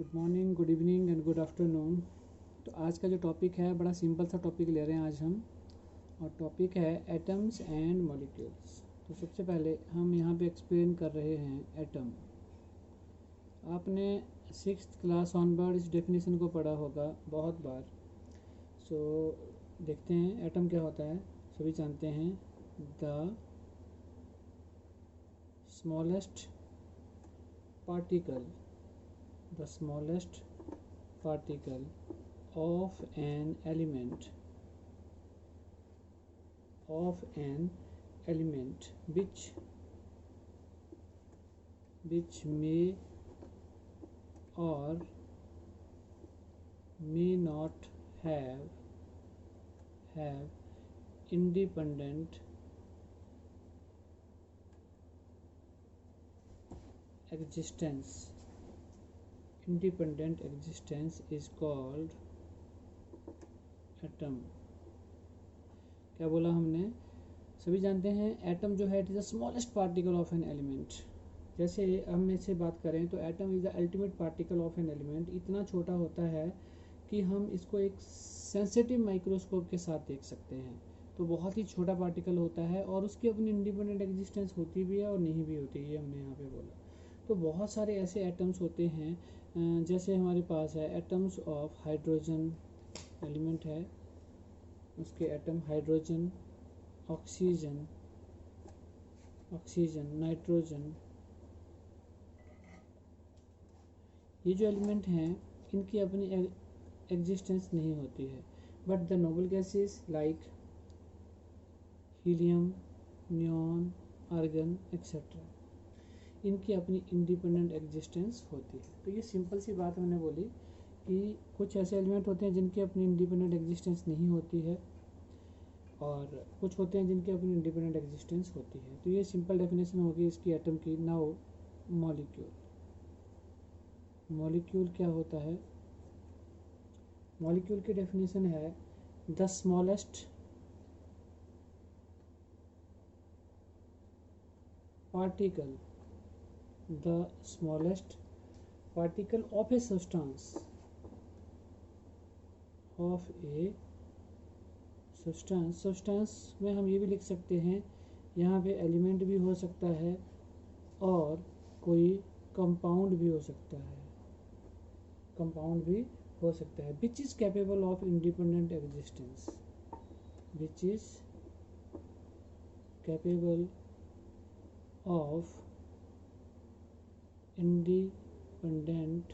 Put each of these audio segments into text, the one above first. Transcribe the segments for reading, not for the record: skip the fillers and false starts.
Good morning, good evening and good afternoon. तो आज का जो टॉपिक है बड़ा सिंपल सा टॉपिक ले रहे हैं आज हम, और टॉपिक है एटम्स एंड मॉलिक्यूल्स। तो सबसे पहले हम यहाँ पे एक्सप्लेन कर रहे हैं एटम। आपने 6th क्लास ऑनवर्ड इस डेफिनेशन को पढ़ा होगा बहुत बार। सो देखते हैं एटम क्या होता है। सभी जानते हैं, the smallest particle, the smallest particle of an element which may or may not have independent existence is called atom. क्या बोला हमने? सभी जानते हैं एटम जो है it is the smallest particle of an element. जैसे हम इससे बात करें तो atom is the ultimate particle of an element. इतना छोटा होता है कि हम इसको एक सेंसिटिव माइक्रोस्कोप के साथ देख सकते हैं। तो बहुत ही छोटा पार्टिकल होता है और उसकी अपनी इंडिपेंडेंट एग्जिस्टेंस होती भी है और नहीं भी होती, ये हमने यहाँ पे बोला। तो बहुत सारे ऐसे एटम्स होते हैं, जैसे हमारे पास है एटम्स ऑफ हाइड्रोजन एलिमेंट है, उसके एटम हाइड्रोजन, ऑक्सीजन, नाइट्रोजन। ये जो एलिमेंट हैं इनकी अपनी एग्जिस्टेंस नहीं होती है, but the noble gases like helium, neon, argon etcetera, इनकी अपनी इंडिपेंडेंट एग्जिस्टेंस होती है। तो ये सिंपल सी बात हमने बोली कि कुछ ऐसे एलिमेंट होते हैं जिनकी अपनी इंडिपेंडेंट एग्जिस्टेंस नहीं होती है और कुछ होते हैं जिनकी अपनी इंडिपेंडेंट एग्जिस्टेंस होती है। तो ये सिंपल डेफिनेशन होगी इसकी एटम की। नाउ मॉलिक्यूल क्या होता है? मॉलिक्यूल की डेफिनेशन है the smallest particle of a substance में हम ये भी लिख सकते हैं, यहाँ पे एलिमेंट भी हो सकता है और कोई कंपाउंड भी हो सकता है, which is capable of independent existence, independent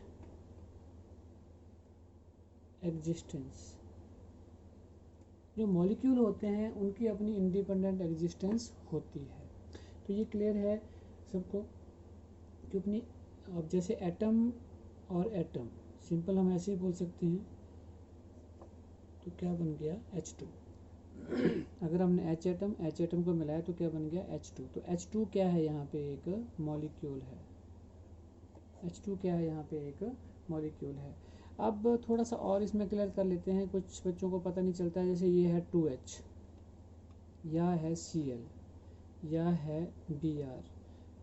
existence. जो मॉलिक्यूल होते हैं उनकी अपनी इंडिपेंडेंट एग्जिस्टेंस होती है। तो ये क्लियर है सबको कि अपनी, अब जैसे एटम और एटम सिंपल हम ऐसे ही बोल सकते हैं। तो क्या बन गया? H2। अगर हमने H एटम को मिलाया तो क्या बन गया? H2। तो H2 क्या है? यहाँ पे एक मॉलिक्यूल है। H2 क्या है? यहाँ पे एक मॉलिक्यूल है। अब थोड़ा सा और इसमें क्लियर कर लेते हैं, कुछ बच्चों को पता नहीं चलता है। जैसे ये है 2H, यह है Cl, यह है Br,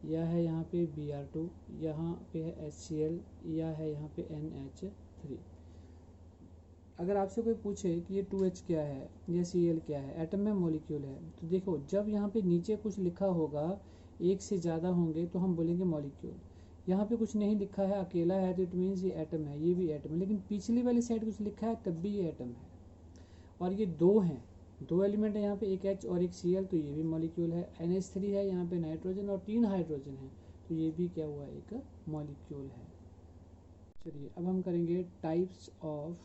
यह है यहाँ पे Br2, यहाँ पे है HCl, यह है यहाँ पे NH3। अगर आपसे कोई पूछे कि ये 2H क्या है, ये Cl क्या है, एटम में मॉलिक्यूल है, तो देखो जब यहाँ पे नीचे कुछ लिखा होगा, एक से ज़्यादा होंगे तो हम बोलेंगे मॉलिक्यूल। यहाँ पे कुछ नहीं लिखा है, अकेला है, तो इट मीन्स ये एटम है, ये भी एटम है। लेकिन पिछली वाली साइड कुछ लिखा है तब भी ये एटम है। और ये दो हैं, दो एलिमेंट है यहाँ पे, एक H और एक Cl, तो ये भी मॉलिक्यूल है। NH3 है यहाँ पे, नाइट्रोजन और 3 हाइड्रोजन है, तो ये भी क्या हुआ? एक मॉलिक्यूल है। चलिए अब हम करेंगे types of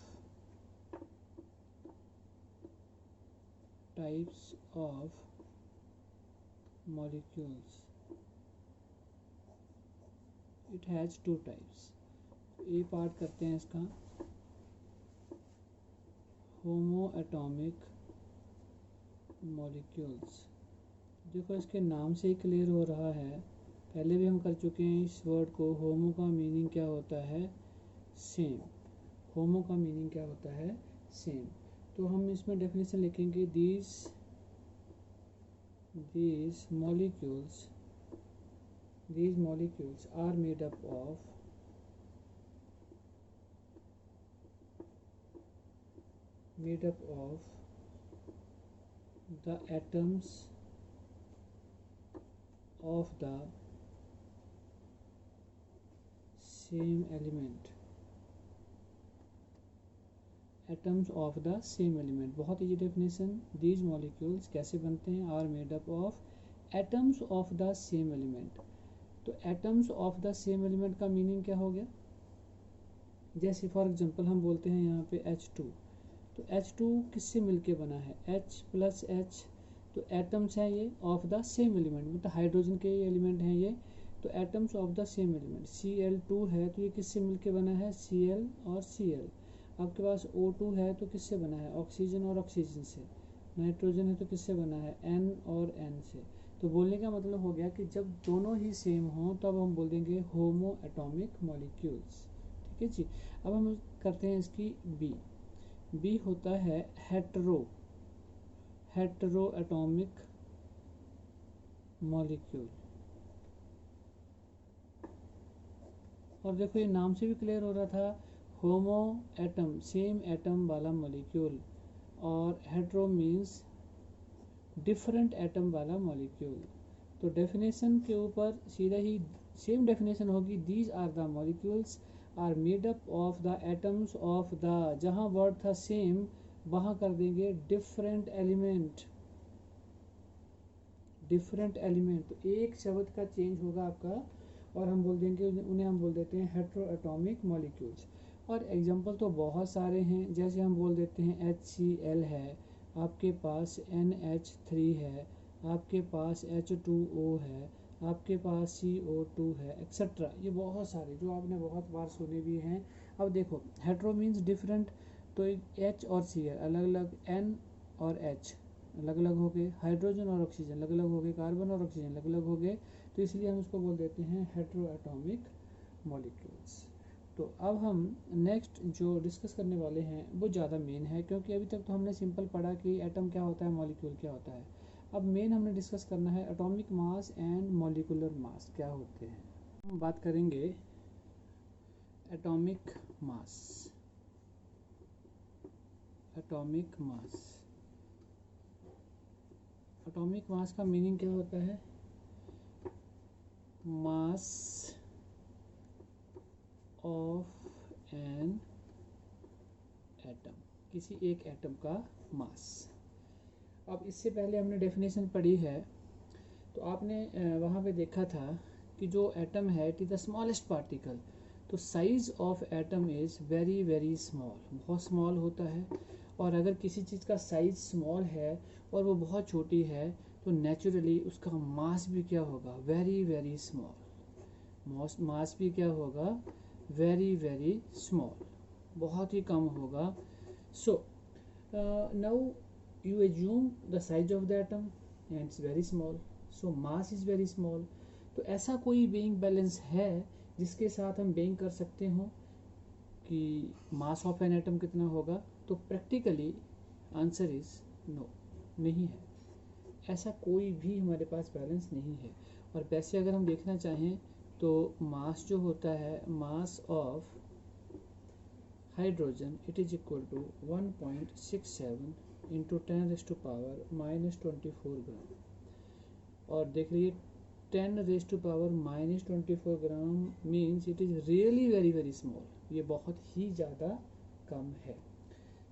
molecules. It has 2 types. A part करते हैं इसका, होमो एटॉमिक मॉलिक्यूल्स। देखो इसके नाम से ही क्लियर हो रहा है, पहले भी हम कर चुके हैं इस वर्ड को। होमो का मीनिंग क्या होता है? सेम। होमो का मीनिंग क्या होता है? सेम। तो हम इसमें डेफिनेशन लिखेंगे, these molecules are made up of made up of the atoms of the same element, atoms of the same element. बहुत इजी डेफिनेशन, दीज मॉलिक्यूल्स कैसे बनते हैं, are made up of atoms of the same element. तो atoms of the same element का meaning क्या हो गया, जैसे फॉर एग्जांपल हम बोलते हैं यहाँ पे H2, तो H2 किससे मिलके बना है, H प्लस H, तो एटम्स हैं ये ऑफ द सेम एलिमेंट, मतलब हाइड्रोजन के एलिमेंट हैं ये, तो atoms of the same element. Cl2 है तो ये किससे मिलके बना है, Cl और Cl। आपके पास O2 है तो किससे बना है, ऑक्सीजन और ऑक्सीजन से। नाइट्रोजन है तो किससे बना है, N और N से। तो बोलने का मतलब हो गया कि जब दोनों ही सेम हों तब हम बोल देंगे होमो एटॉमिक मॉलिक्यूल्स। ठीक है जी। अब हम करते हैं इसकी बी होता है हेटेरो एटॉमिक मॉलिक्यूल। और देखो ये नाम से भी क्लियर हो रहा था, होमो एटम सेम एटम वाला मॉलिक्यूल, और हेटेरो मीन्स डिफरेंट एटम वाला मॉलिक्यूल। तो डेफिनेशन के ऊपर सीधा ही सेम डेफिनेशन होगी, these are the molecules are made up of the atoms of the, जहाँ वर्ड था सेम वहाँ कर देंगे डिफरेंट एलिमेंट, डिफरेंट एलिमेंट। तो एक शब्द का चेंज होगा आपका और हम बोल देंगे उन्हें हम बोल देते हैं हेटेरो एटॉमिक मॉलिक्यूल्स। और एग्जांपल तो बहुत सारे हैं, जैसे हम बोल देते हैं HCl है, आपके पास NH3 है, आपके पास H2O है, आपके पास CO2 है, एक्सेट्रा। ये बहुत सारे जो आपने बहुत बार सुने भी हैं। अब देखो हेटेरो मीन्स डिफरेंट, तो H और Cl अलग अलग, N और H अलग अलग हो गए, हाइड्रोजन और ऑक्सीजन अलग अलग हो गए, कार्बन और ऑक्सीजन अलग अलग हो गए, तो इसलिए हम इसको बोल देते हैं हेटेरो एटॉमिक मॉलिक्यूल्स। तो अब हम नेक्स्ट जो डिस्कस करने वाले हैं वो ज़्यादा मेन है, क्योंकि अभी तक तो हमने सिंपल पढ़ा कि एटम क्या होता है, मॉलिक्यूल क्या होता है। अब मेन हमने डिस्कस करना है atomic mass and molecular mass क्या होते हैं। हम बात करेंगे atomic mass. Atomic mass, atomic mass का मीनिंग क्या होता है, मास ऑफ एन एटम, किसी एक एटम का मास। अब इससे पहले हमने डेफिनेशन पढ़ी है, तो आपने वहाँ पे देखा था कि जो एटम है it is the smallest particle, तो size of atom is very very small, बहुत स्मॉल होता है। और अगर किसी चीज़ का साइज स्मॉल है और वो बहुत छोटी है तो नेचुरली उसका मास भी क्या होगा, वेरी वेरी स्मॉल। मास भी क्या होगा, वेरी वेरी स्मॉल, बहुत ही कम होगा। So now you assume the size of the atom and it's very small, so mass is very small। तो ऐसा कोई बेइंग बैलेंस है जिसके साथ हम बेइंग कर सकते हो कि मास ऑफ एन एटम कितना होगा, तो प्रैक्टिकली आंसर इज नो, नहीं है, ऐसा कोई भी हमारे पास बैलेंस नहीं है। और वैसे अगर हम देखना चाहें तो मास जो होता है, mass of hydrogen it is equal to 1.67 into 10⁻⁻24 gram. और देख लीजिए 10⁻⁻24 gram means it is really very very small, ये बहुत ही ज़्यादा कम है।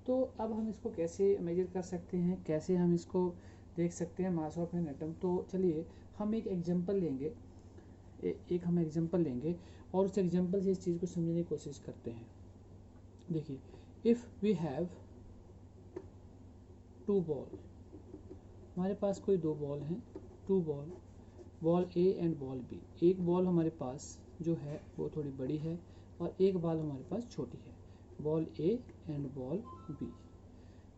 तो अब हम इसको कैसे मेजर कर सकते हैं, कैसे हम इसको देख सकते हैं मास ऑफ एन एटम। तो चलिए हम एक एग्जांपल लेंगे, हम एग्जांपल लेंगे और उस एग्जांपल से इस चीज़ को समझने की कोशिश करते हैं। देखिए, इफ़ वी हैव 2 बॉल, हमारे पास कोई 2 बॉल हैं, 2 ball A and ball B। एक बॉल हमारे पास जो है वो थोड़ी बड़ी है और एक बॉल हमारे पास छोटी है, ball A and ball B।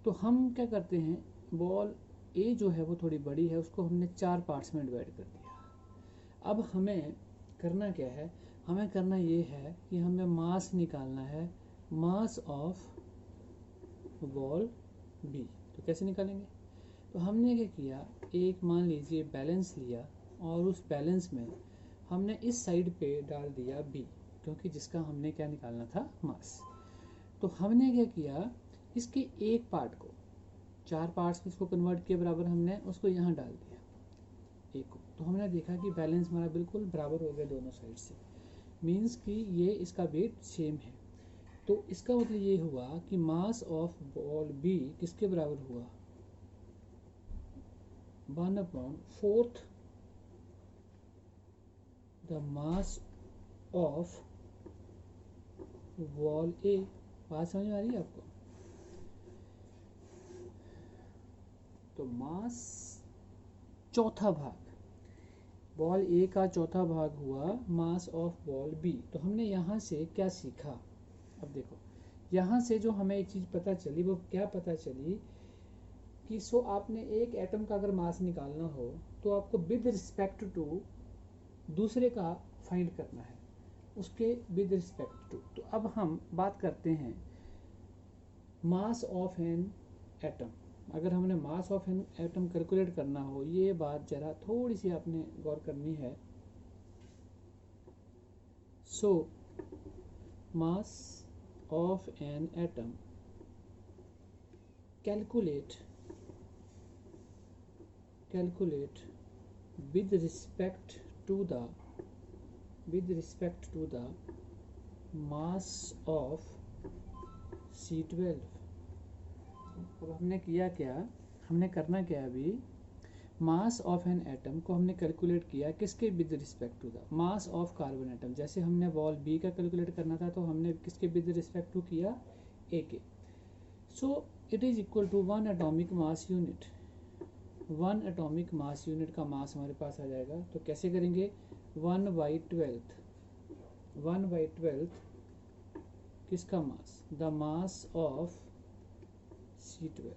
तो हम क्या करते हैं, बॉल A जो है वो थोड़ी बड़ी है, उसको हमने 4 पार्ट्स में डिवाइड कर दिया। अब हमें करना क्या है, हमें करना ये है कि हमें मास निकालना है, मास ऑफ बॉल B। तो कैसे निकालेंगे, तो हमने क्या किया, एक मान लीजिए बैलेंस लिया और उस बैलेंस में हमने इस साइड पे डाल दिया B, क्योंकि जिसका हमने क्या निकालना था, मास। तो हमने क्या किया इसके एक पार्ट को 4 पार्ट्स में इसको कन्वर्ट किया बराबर, हमने उसको यहाँ डाल दिया एक को, तो हमने देखा कि बैलेंस हमारा बिल्कुल बराबर हो गया दोनों साइड से, मीन्स कि ये इसका वेट सेम है। तो इसका मतलब ये हुआ कि मास ऑफ बॉल बी किसके बराबर हुआ, 1/4 द मास ऑफ बॉल ए। बात समझ में आ रही है आपको? तो मास चौथा भाग, बॉल ए का चौथा भाग हुआ मास ऑफ बॉल बी। तो हमने यहाँ से क्या सीखा, अब देखो यहाँ से जो हमें एक चीज़ पता चली वो क्या पता चली कि आपने एक एटम का अगर मास निकालना हो तो आपको विद रिस्पेक्ट टू दूसरे का फाइंड करना है, उसके विद रिस्पेक्ट टू। तो अब हम बात करते हैं मास ऑफ एन एटम। अगर हमने मास ऑफ एन एटम कैलकुलेट करना हो, ये बात जरा थोड़ी सी आपने गौर करनी है। So mass of an atom calculate with respect to the mass of C12। अब हमने किया क्या, हमने करना क्या, अभी मास ऑफ एन एटम को हमने कैलकुलेट किया किसके with respect to the mass of carbon atom. जैसे हमने बॉल बी का कैलकुलेट करना था तो हमने किसके विद रिस्पेक्ट टू किया, ए के। So it is equal to 1 atomic mass unit. 1 atomic mass unit का मास हमारे पास आ जाएगा। तो कैसे करेंगे, 1/12 किसका मास, द मास ऑफ C12।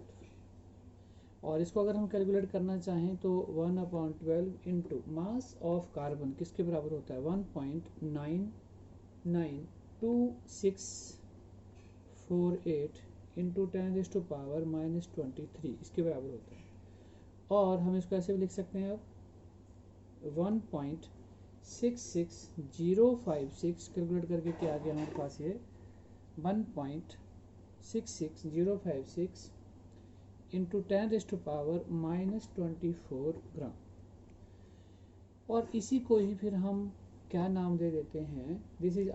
और इसको अगर हम कैलकुलेट करना चाहें तो 1/12 इंटू मास ऑफ कार्बन किसके बराबर होता है, 1.992648 इंटू 10⁻⁻23 इसके बराबर होता है। और हम इसको ऐसे भी लिख सकते हैं, अब 1.66056 कैलकुलेट करके क्या आ गया हमारे पास, ये 1.66056 इंटू 10⁻⁻24 ग्राम। और इसी को ही फिर हम क्या नाम दे देते हैं, this is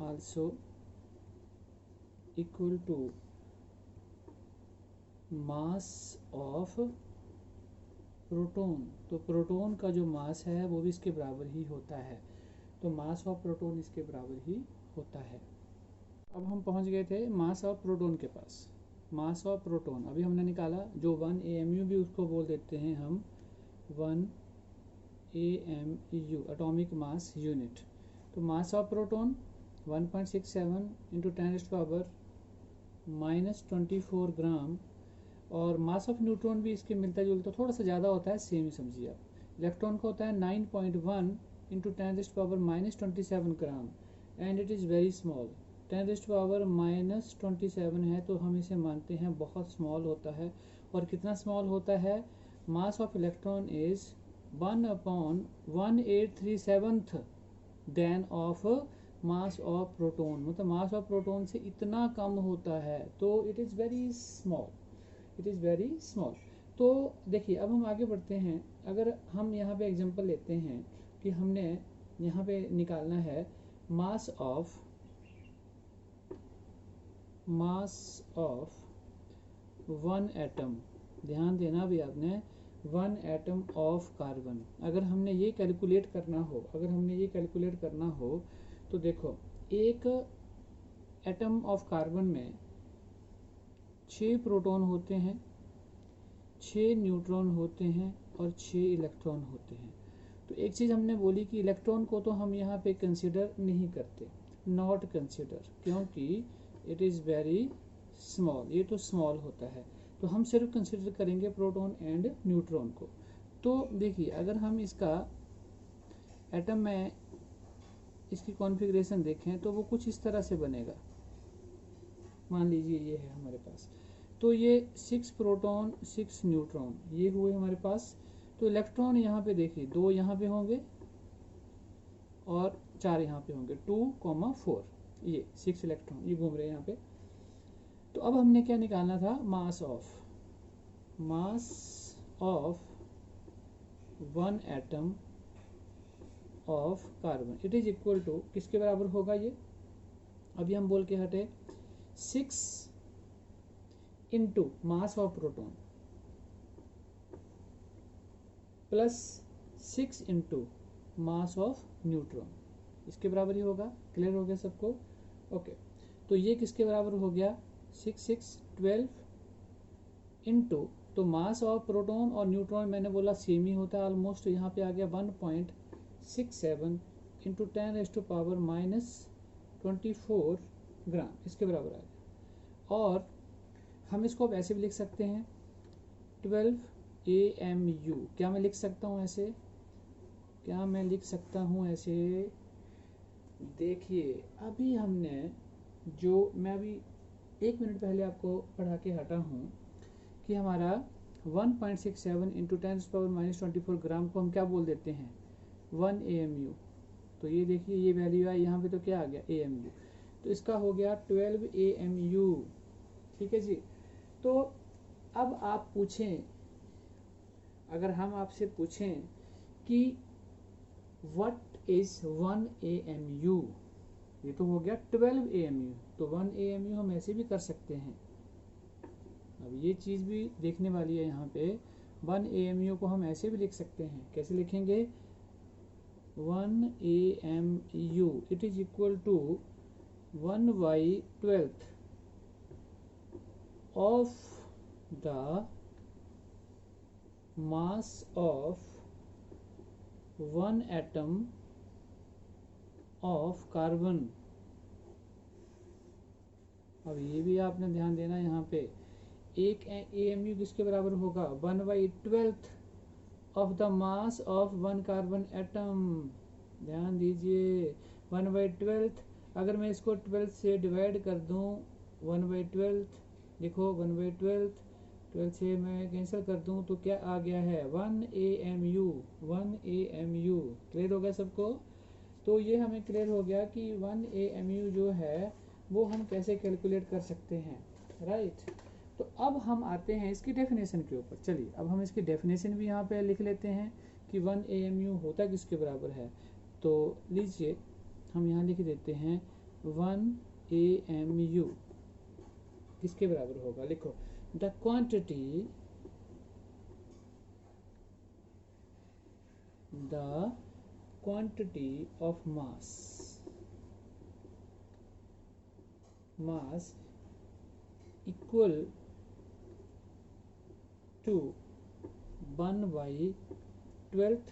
also equal to mass of proton. तो प्रोटॉन का जो मास है वो भी इसके बराबर ही होता है। तो मास ऑफ प्रोटॉन इसके बराबर ही होता है। अब हम पहुंच गए थे मास ऑफ प्रोटॉन के पास। मास ऑफ प्रोटॉन अभी हमने निकाला, जो 1 AMU भी उसको बोल देते हैं हम 1 AMU एटॉमिक मास यूनिट। तो मास ऑफ प्रोटॉन 1.67 इंटू 10⁻⁻24 ग्राम। और मास ऑफ न्यूट्रॉन भी इसके मिलता जुलता, थोड़ा सा ज़्यादा होता है, सेम ही समझिए आप। इलेक्ट्रॉन का होता है 9.1 into 10⁻⁻27 gram and it is very small. 10⁻⁻27 है तो हम इसे मानते हैं बहुत स्मॉल होता है। और कितना स्मॉल होता है, mass of electron is 1/1837 then of mass of proton. मतलब मास ऑफ प्रोटॉन से इतना कम होता है, तो it is very small, it is very small. तो देखिए अब हम आगे बढ़ते हैं। अगर हम यहाँ पे एग्जांपल लेते हैं कि हमने यहाँ पे निकालना है मास ऑफ 1 एटम, ध्यान देना भी आपने, 1 एटम ऑफ कार्बन। अगर हमने ये कैलकुलेट करना हो, तो देखो एक एटम ऑफ कार्बन में 6 प्रोटॉन होते हैं, 6 न्यूट्रॉन होते हैं और 6 इलेक्ट्रॉन होते हैं। तो एक चीज़ हमने बोली कि इलेक्ट्रॉन को तो हम यहाँ पे कंसिडर नहीं करते, नॉट कंसिडर, क्योंकि इट इज़ वेरी स्मॉल, ये तो स्मॉल होता है। तो हम सिर्फ कंसिडर करेंगे प्रोटॉन एंड न्यूट्रॉन को। तो देखिए अगर हम इसका एटम में इसकी कॉन्फ़िगरेशन देखें तो वो कुछ इस तरह से बनेगा। मान लीजिए ये है हमारे पास, तो ये 6 प्रोटॉन 6 न्यूट्रॉन ये हुए हमारे पास। तो इलेक्ट्रॉन यहाँ पे देखिए 2 यहाँ पे होंगे और 4 यहाँ पे होंगे, 2,4, ये 6 इलेक्ट्रॉन ये घूम रहे हैं यहाँ पे। तो अब हमने क्या निकालना था, mass of one atom of carbon, it is equal to किसके बराबर होगा ये, अभी हम बोल के हटे 6 into mass of proton plus 6 into mass of neutron, इसके बराबर ही होगा। क्लियर हो गया सबको? ओके, तो ये किसके बराबर हो गया, 6 6 12 इंटू, तो मास ऑफ प्रोटॉन और न्यूट्रॉन मैंने बोला सेम ही होता है ऑलमोस्ट, तो यहाँ पे आ गया 1.67 इंटू 10⁻⁻24 ग्राम, इसके बराबर आ गया। और हम इसको अब ऐसे भी लिख सकते हैं 12 AMU, क्या मैं लिख सकता हूँ ऐसे, क्या मैं लिख सकता हूँ ऐसे, देखिए अभी हमने जो, मैं अभी 1 मिनट पहले आपको पढ़ा के हटा हूँ कि हमारा 1.67 इंटू 10⁻⁻24 ग्राम को हम क्या बोल देते हैं, 1 AMU। तो ये देखिए ये वैल्यू आई यहाँ पे, तो क्या आ गया AMU, तो इसका हो गया 12 AMU। ठीक है जी। तो अब आप पूछें, अगर हम आपसे पूछें कि व्हाट इज 1 AMU, ये तो हो गया 12 AMU, तो 1 AMU हम ऐसे भी कर सकते हैं। अब ये चीज़ भी देखने वाली है यहाँ पे, 1 AMU को हम ऐसे भी लिख सकते हैं, कैसे लिखेंगे, 1 AMU it is equal to 1/12 of the mass of one atom of carbon। अब ये भी आपने ध्यान देना यहाँ पे, एक AMU किसके बराबर होगा, 1/12 of the mass of one carbon atom. ध्यान दीजिए 1/12, अगर मैं इसको 12 से डिवाइड कर दूं, 1/12 देखो 1/12, 12 से मैं कैंसिल कर दूं तो क्या आ गया है, 1 AMU, 1 AMU। क्लियर हो गया सबको? तो ये हमें क्लियर हो गया कि 1 AMU जो है वो हम कैसे कैलकुलेट कर सकते हैं, राइट। तो अब हम आते हैं इसकी डेफिनेशन के ऊपर। चलिए अब हम इसकी डेफिनेशन भी यहाँ पे लिख लेते हैं कि 1 AMU होता किसके बराबर है। तो लीजिए हम यहाँ लिख देते हैं 1 AMU किसके बराबर होगा, लिखो the quantity of mass equal to 1/12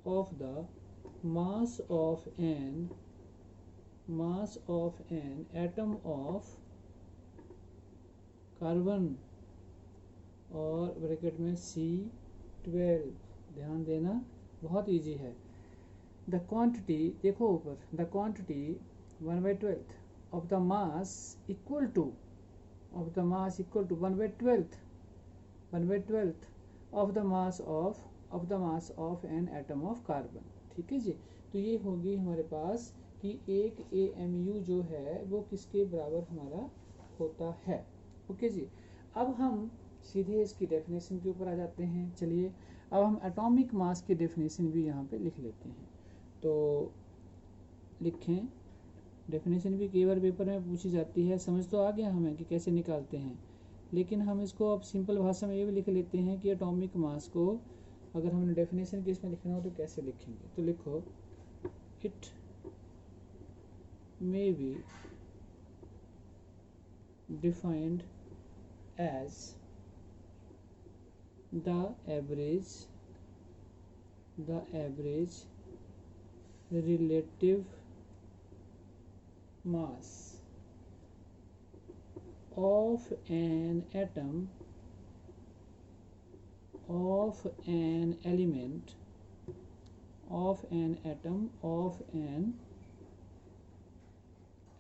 of the mass of an atom of carbon, और ब्रैकेट में C12। ध्यान देना बहुत इजी है। द क्वांटिटी देखो ऊपर, the quantity 1/12 of the mass equal to 1/12 of the mass of an atom of carbon। ठीक है जी। तो ये होगी हमारे पास कि एक AMU जो है वो किसके बराबर हमारा होता है। ओके जी। अब हम सीधे इसकी डेफिनेशन के ऊपर आ जाते हैं। चलिए अब हम एटॉमिक मास की डेफिनेशन भी यहाँ पे लिख लेते हैं। तो लिखें, डेफिनेशन भी कई बार पेपर में पूछी जाती है, समझ तो आ गया हमें कि कैसे निकालते हैं, लेकिन हम इसको अब सिंपल भाषा में ये भी लिख लेते हैं कि एटॉमिक मास को अगर हमने डेफिनेशन के इसमें लिखना हो तो कैसे लिखेंगे। तो लिखो it may be defined as the average relative mass of an atom of an element of an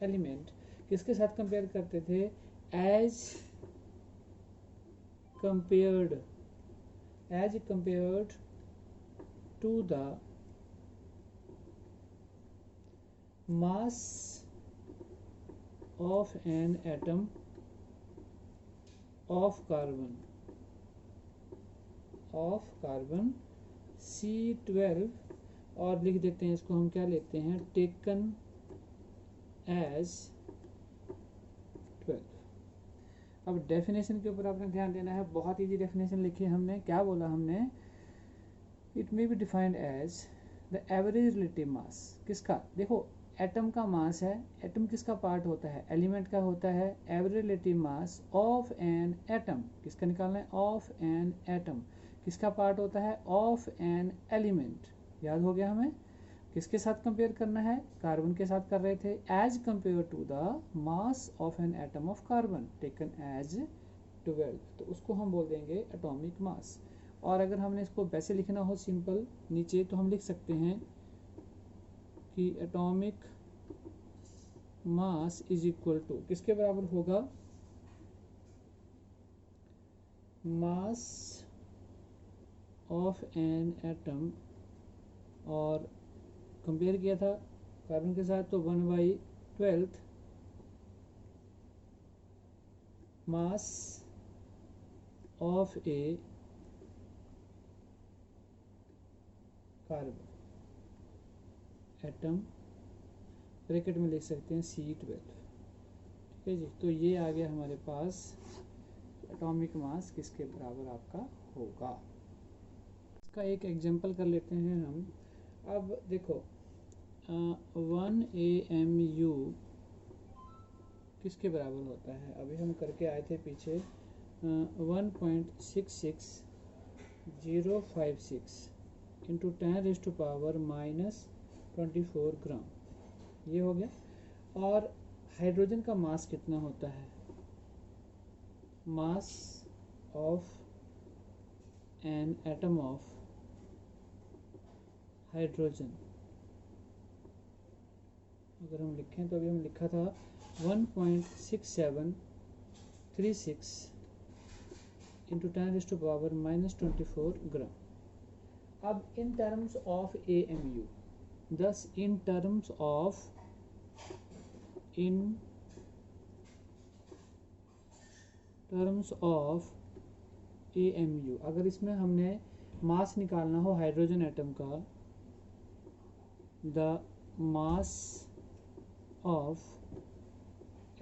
element किसके साथ कंपेयर करते थे, as compared to the mass of an atom of carbon C12, और लिख देते हैं इसको हम क्या लेते हैं, टेकन एज 12। अब डेफिनेशन के ऊपर आपने ध्यान देना है, बहुत इजी डेफिनेशन लिखी है हमने। क्या बोला हमने, it may be defined as the average relative mass. किसका, देखो एटम का मास है, एटम किसका पार्ट होता है, एलिमेंट का होता है। Average relative mass of an atom, किसका निकालना है, ऑफ एन एटम। किसका पार्ट होता है, ऑफ एन एलिमेंट। याद हो गया हमें, किसके साथ कंपेयर करना है, कार्बन के साथ कर रहे थे। As compare to the mass of an atom of carbon taken as 12, तो उसको हम बोल देंगे एटॉमिक मास। और अगर हमने इसको वैसे लिखना हो सिंपल नीचे, तो हम लिख सकते हैं कि atomic mass is equal to, किसके बराबर होगा, मास ऑफ एन एटम, और कंपेयर किया था कार्बन के साथ तो 1/12 mass of a carbon atom, bracket में लिख सकते हैं C12। ठीक है जी, तो ये आ गया हमारे पास एटॉमिक मास किसके बराबर आपका होगा। इसका एक एग्जांपल कर लेते हैं हम। अब देखो 1 AMU किसके बराबर होता है, अभी हम करके आए थे पीछे 1.66056 इंटू 10⁻⁻24 ग्राम, ये हो गया। और हाइड्रोजन का मास कितना होता है, mass of an atom of hydrogen, अगर हम लिखें तो अभी हम लिखा था 1.6736 इंटू 10⁻⁻24 ग्राम। अब in terms of AMU, thus in terms of AMU, अगर इसमें हमने मास निकालना हो हाइड्रोजन एटम का, the mass of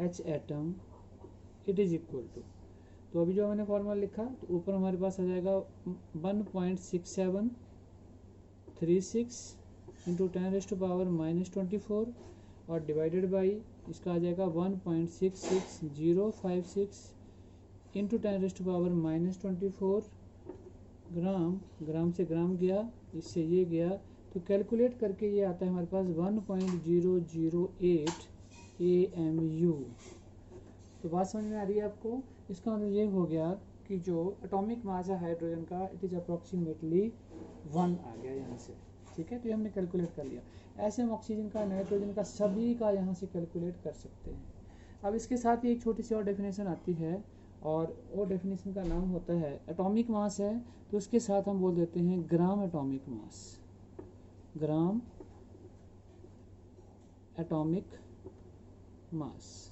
H atom it is equal to, तो अभी जो मैंने फॉर्मूला लिखा तो ऊपर हमारे पास आ जाएगा 1.6736 इंटू 10⁻⁻24 और डिवाइडेड बाई इसका आ जाएगा 1.66056 इंटू 10⁻⁻24 ग्राम, ग्राम से ग्राम गया, इससे ये गया, तो कैलकुलेट करके ये आता है हमारे पास 1.008 AMU। तो बात समझ में आ रही है आपको। इसका मतलब ये हो गया कि जो एटॉमिक मास है हाइड्रोजन का, इट इज अप्रोक्सीमेटली 1 आ गया यहाँ से। ठीक है, तो ये हमने कैलकुलेट कर लिया। ऐसे हम ऑक्सीजन का, नाइट्रोजन का, सभी का यहाँ से कैलकुलेट कर सकते हैं। अब इसके साथ ही एक छोटी सी और डेफिनेशन आती है, और वो डेफिनेशन का नाम होता है, एटॉमिक मास है तो उसके साथ हम बोल देते हैं ग्राम एटॉमिक मास, ग्राम एटॉमिक मास,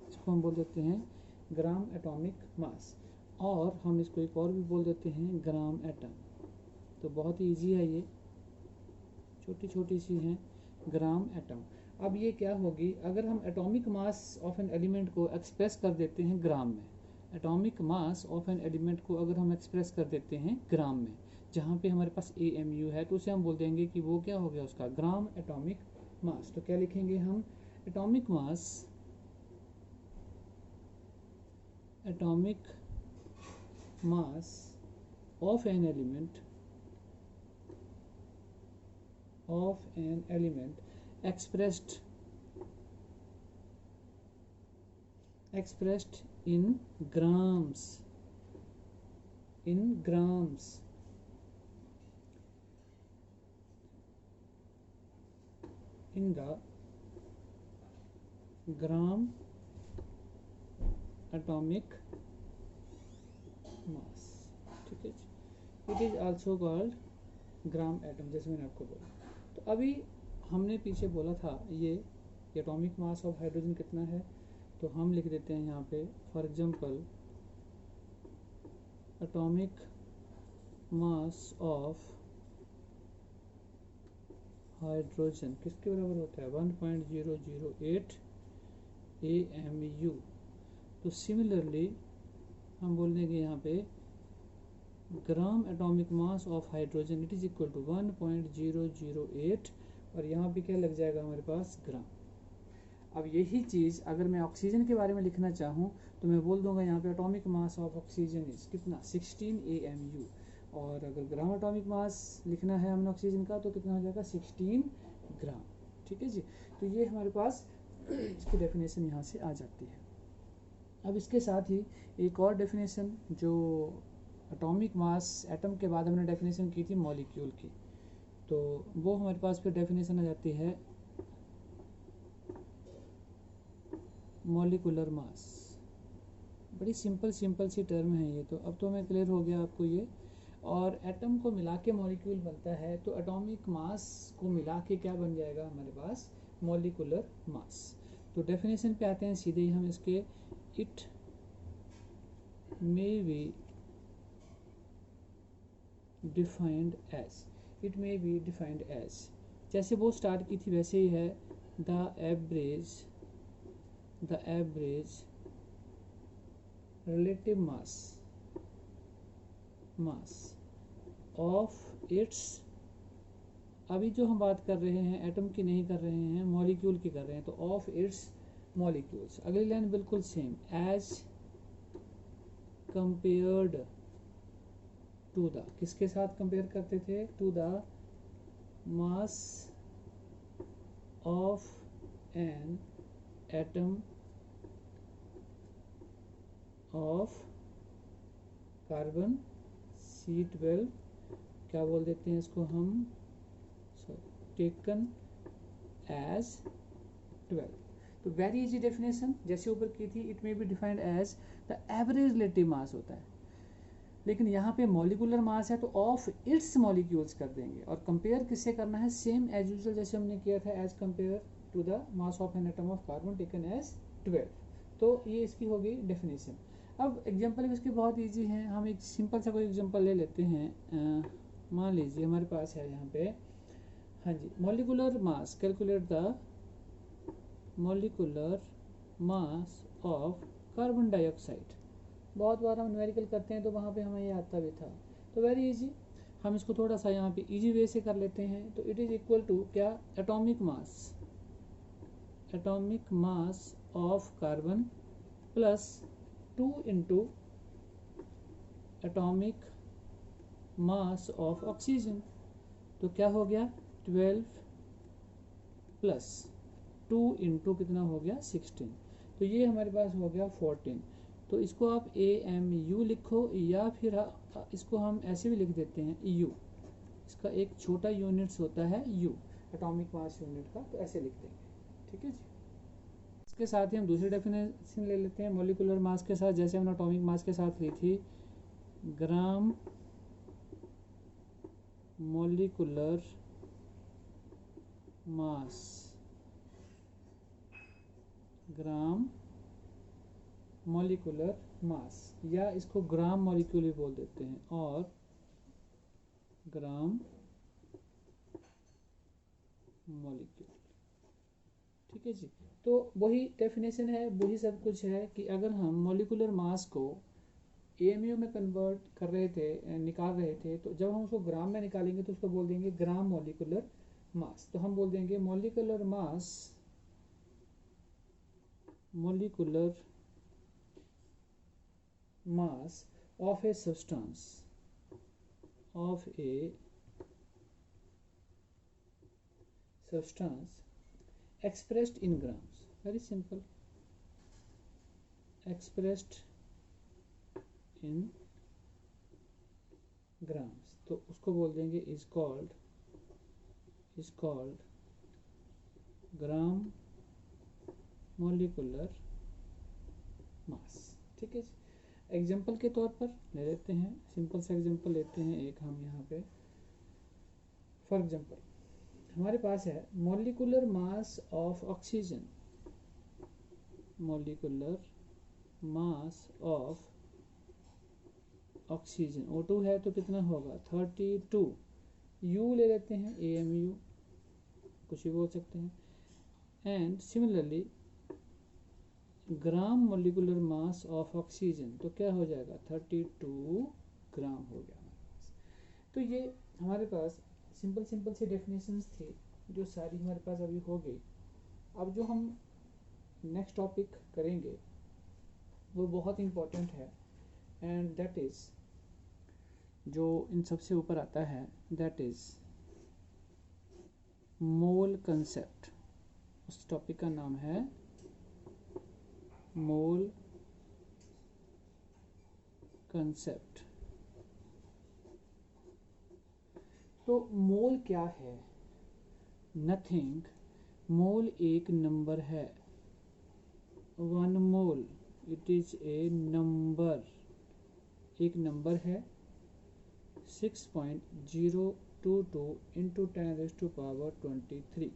इसको हम बोल देते हैं ग्राम एटॉमिक मास। और हम इसको एक और भी बोल देते हैं ग्राम एटम। तो बहुत ही ईजी है, ये छोटी छोटी सी हैं, ग्राम एटम। अब ये क्या होगी, अगर हम atomic mass of an element को एक्सप्रेस कर देते हैं ग्राम में, atomic mass of an element को अगर हम एक्सप्रेस कर देते हैं ग्राम में, जहाँ पे हमारे पास AMU है, तो उसे हम बोल देंगे कि वो क्या हो गया, उसका ग्राम एटॉमिक मास। तो क्या लिखेंगे हम, atomic mass, atomic mass of an element, expressed in grams, in the gram atomic mass। ठीक है, it is also called gram atom, जैसे मैंने आपको बोला। तो अभी हमने पीछे बोला था ये एटॉमिक मास ऑफ हाइड्रोजन कितना है, तो हम लिख देते हैं यहाँ पे for example atomic mass of hydrogen किसके बराबर होता है 1.008 AMU। तो सिमिलरली हम बोल देंगे यहाँ पे gram atomic mass of hydrogen it is equal to 1.008 और यहाँ पे क्या लग जाएगा हमारे पास ग्राम। अब यही चीज़ अगर मैं ऑक्सीजन के बारे में लिखना चाहूँ तो मैं बोल दूंगा यहाँ पे atomic mass of oxygen is कितना 16 AMU, और अगर ग्राम एटॉमिक मास लिखना है हमने ऑक्सीजन का तो कितना हो जाएगा 16 ग्राम। ठीक है जी, तो ये हमारे पास इसकी डेफिनेशन यहाँ से आ जाती है। अब इसके साथ ही एक और डेफिनेशन जो एटॉमिक मास एटम के बाद हमने डेफिनेशन की थी मॉलिक्यूल की, तो वो हमारे पास फिर डेफिनेशन आ जाती है मॉलिकुलर मास। बड़ी सिंपल सी टर्म है ये, तो अब तो हमें क्लियर हो गया आपको ये। और एटम को मिला के मॉलिक्यूल बनता है, तो एटॉमिक मास को मिला के क्या बन जाएगा हमारे पास मॉलिकुलर मास। तो डेफिनेशन पे आते हैं सीधे ही हम इसके, it may be defined as, it may be defined as, जैसे वो स्टार्ट की थी वैसे ही है, the average relative mass of its, अभी जो हम बात कर रहे हैं एटम की नहीं कर रहे हैं, मॉलिक्यूल की कर रहे हैं, तो ऑफ इट्स मॉलिक्यूल्स। अगली लाइन बिल्कुल same, as compared to the, किसके साथ कंपेयर करते थे, to the mass of an atom of carbon C12, क्या बोल देते हैं इसको हम, टेकन एज 12। तो वेरी इजी डेफिनेशन जैसे ऊपर की थी, it may be defined as the average relative mass होता है, लेकिन यहाँ पे मॉलिकुलर मास है तो ऑफ इट्स मॉलिक्यूल्स कर देंगे, और कंपेयर किससे करना है, सेम एज यूजुअल जैसे हमने किया था, as compare to the mass of an atom of carbon taken as 12। तो ये इसकी होगी डेफिनेशन। अब एग्जांपल इसके बहुत इजी हैं, हम एक सिंपल सा कोई एग्जांपल ले लेते हैं। मान लीजिए हमारे पास है यहाँ पे, हाँ जी, molecular mass, calculate the molecular mass of carbon dioxide. बहुत बार हम न्यूमेरिकल करते हैं तो वहाँ पे हमें ये आता भी था, तो वेरी इजी, हम इसको थोड़ा सा यहाँ पे इजी वे से कर लेते हैं। तो इट इज इक्वल टू क्या, atomic mass of carbon plus 2 into atomic mass of oxygen, तो क्या हो गया 12 प्लस 2 इंटू कितना हो गया 16, तो ये हमारे पास हो गया 14। तो इसको आप AMU लिखो, या फिर इसको हम ऐसे भी लिख देते हैं EU, इसका एक छोटा यूनिट्स होता है U, एटॉमिक मास यूनिट का, तो ऐसे लिख देंगे। ठीक है जी, इसके साथ ही हम दूसरी डेफिनेशन ले लेते हैं मॉलिकुलर मास के साथ, जैसे हमने एटॉमिक मास के साथ ली थी, ग्राम मॉलिकुलर मास, ग्राम मॉलिकुलर मास, या इसको ग्राम मॉलिक्यूल भी बोल देते हैं, और ग्राम मॉलिक्यूल। ठीक है जी, तो वही डेफिनेशन है, वही सब कुछ है कि अगर हम मॉलिकुलर मास को AMU में कन्वर्ट कर रहे थे, निकाल रहे थे, तो जब हम उसको ग्राम में निकालेंगे तो उसको बोल देंगे ग्राम मॉलिकुलर मास। तो हम बोल देंगे molecular mass of a substance expressed in grams, very simple, expressed in grams, तो उसको बोल देंगे is called gram molecular mass. ठीक है जी, एग्जाम्पल के तौर पर ले लेते हैं, सिंपल सा एग्जाम्पल लेते हैं एक हम यहाँ पे, फॉर एग्जाम्पल हमारे पास है molecular mass of oxygen, molecular mass of oxygen O2 है तो कितना होगा 32, U ले लेते हैं AMU, कुछ भी बोल सकते हैं, and similarly gram molecular mass of oxygen तो क्या हो जाएगा 32 ग्राम हो गया हमारे पास। तो ये हमारे पास सिंपल सी डेफिनेशंस थी जो सारी हमारे पास अभी हो गई। अब जो हम नेक्स्ट टॉपिक करेंगे वो बहुत इम्पोर्टेंट है, एंड दैट इज़ जो इन सबसे ऊपर आता है, दैट इज़ मोल कंसेप्ट। उस टॉपिक का नाम है मोल कंसेप्ट। तो मोल क्या है? नथिंग, मोल एक नंबर है, 1 मोल, इट इज ए नंबर, एक नंबर है, 6.022 इंटू 10⁻23।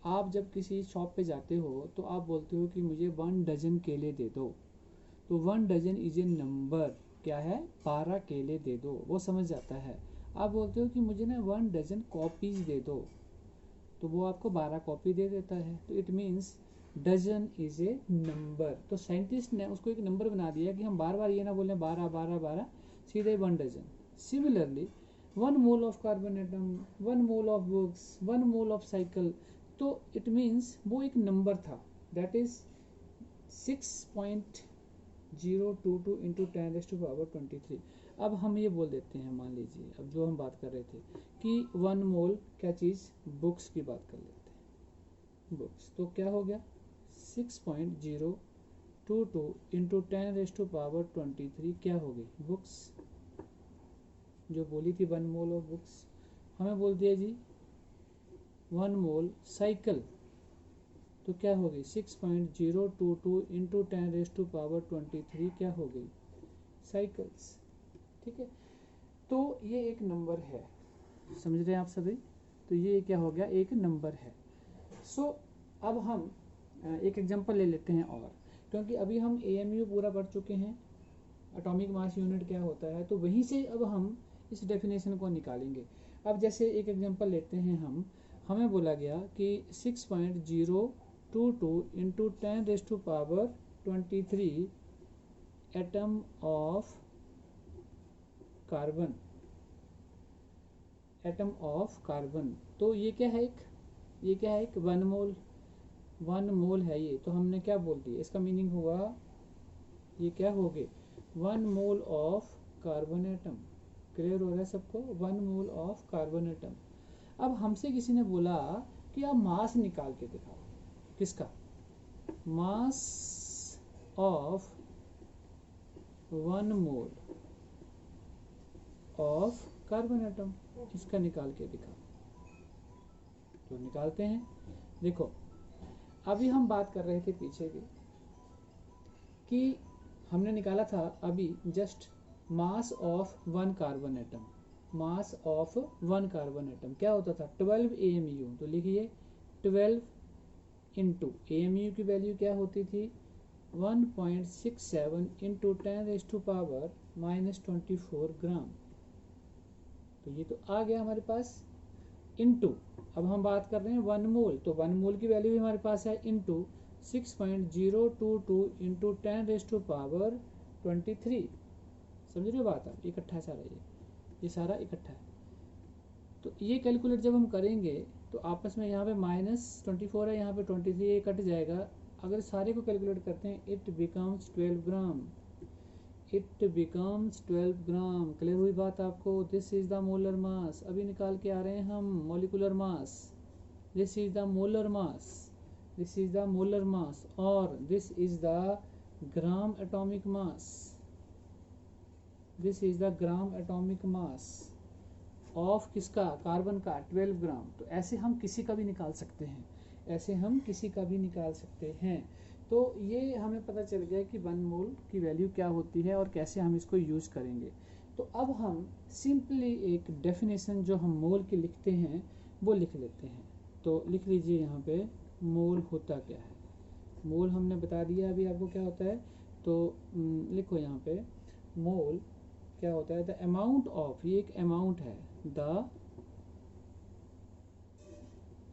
आप जब किसी शॉप पे जाते हो तो आप बोलते हो कि मुझे 1 डजन केले दे दो, तो 1 डजन इज ए नंबर, क्या है 12 केले दे दो, वो समझ जाता है। आप बोलते हो कि मुझे ना 1 डजन कॉपीज दे दो, तो वो आपको 12 कॉपी दे देता है। तो it means dozen is a number. तो साइंटिस्ट ने उसको एक नंबर बना दिया कि हम बार बार ये ना बोलें 12 12 12, सीधे 1 dozen. Similarly 1 mole of carbon atom, 1 mole of books, 1 mole of cycle, तो इट मीन्स वो एक नंबर था, दैट इज 6.022 इंटू 10⁻23। अब हम ये बोल देते हैं, मान लीजिए अब जो हम बात कर रहे थे कि 1 मोल क्या चीज़, बुक्स की बात कर लेते हैं, बुक्स, तो क्या हो गया 6.022 इंटू 10⁻23 क्या हो गई बुक्स, जो बोली थी 1 मोल ऑफ बुक्स। हमें बोल दिया जी 1 मोल साइकिल, तो क्या हो गई 6.022 इंटू 10⁻23 क्या हो गई साइकिल्स। ठीक है, तो ये एक नंबर है, समझ रहे हैं आप सभी। तो ये क्या हो गया, एक नंबर है। सो अब हम एक एग्जांपल ले लेते हैं, और क्योंकि अभी हम AMU पूरा पढ़ चुके हैं, एटॉमिक मास यूनिट क्या होता है, तो वहीं से अब हम इस डेफिनेशन को निकालेंगे। अब जैसे एक एग्जांपल लेते हैं हम, हमें बोला गया कि 6.022 into 10⁻23 atom of carbon, atom of carbon, तो ये क्या है, ये क्या है, एक 1 मोल, 1 मोल है ये, तो हमने क्या बोल दिया, इसका मीनिंग हुआ ये क्या हो गए 1 mole of carbon atom. Clear हो रहा है सबको, 1 मोल ऑफ कार्बन एटम। अब हमसे किसी ने बोला कि आप मास निकाल के दिखाओ, किसका, mass of 1 mole of carbon atom, इसका निकाल के दिखाओ। तो निकालते हैं। देखो अभी हम बात कर रहे थे पीछे की कि हमने निकाला था अभी just mass of 1 carbon atom, mass of 1 carbon atom क्या होता था 12 AMU। तो लिखिए 12 इंटू AMU की वैल्यू क्या होती थी 1.67 इंटू 10⁻⁻24 ग्राम। तो ये तो आ गया हमारे पास, इंटू अब हम बात कर रहे हैं 1 मोल, तो 1 मोल की वैल्यू भी हमारे पास है, इंटू 6.022 इंटू 10⁻23। समझ रहे हो बात आप, इकट्ठा सारा ये सारा इकट्ठा है। तो ये कैलकुलेट जब हम करेंगे तो आपस में यहाँ पे -24 है, यहाँ पे 23, ये कट जाएगा। अगर सारे को कैलकुलेट करते हैं it becomes 12 gram, it becomes 12 gram. Clear हुई बात आपको। This is the molar mass, अभी निकाल के आ रहे हैं हम molecular mass, this is the molar mass, this is the molar mass, और this is the gram atomic mass, this is the gram atomic mass of किसका, कार्बन का 12 ग्राम। तो ऐसे हम किसी का भी निकाल सकते हैं, ऐसे हम किसी का भी निकाल सकते हैं। तो ये हमें पता चल गया कि 1 मोल की वैल्यू क्या होती है और कैसे हम इसको यूज़ करेंगे। तो अब हम सिंपली एक डेफिनेशन जो हम मोल की लिखते हैं वो लिख लेते हैं। तो लिख लीजिए यहाँ पे मोल होता क्या है। मोल हमने बता दिया अभी आपको क्या होता है। तो लिखो यहाँ पे मोल क्या होता है। द अमाउंट ऑफ, ये एक अमाउंट है, the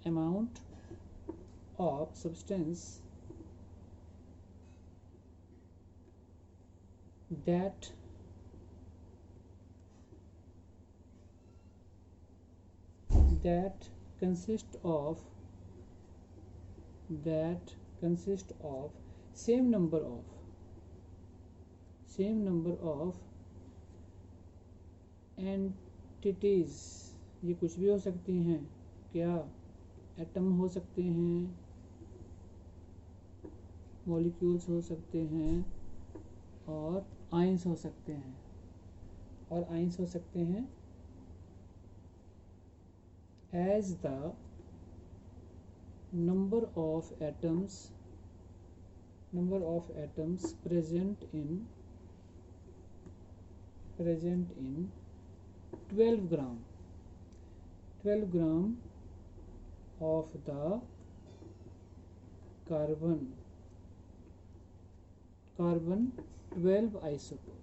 amount of substance that consist of same number of entities। ये कुछ भी हो सकती हैं क्या, एटम हो सकते हैं, मॉलिक्यूल्स हो सकते हैं, और आयंस हो सकते हैं, as the number of atoms present in 12 gram of the carbon 12 isotope.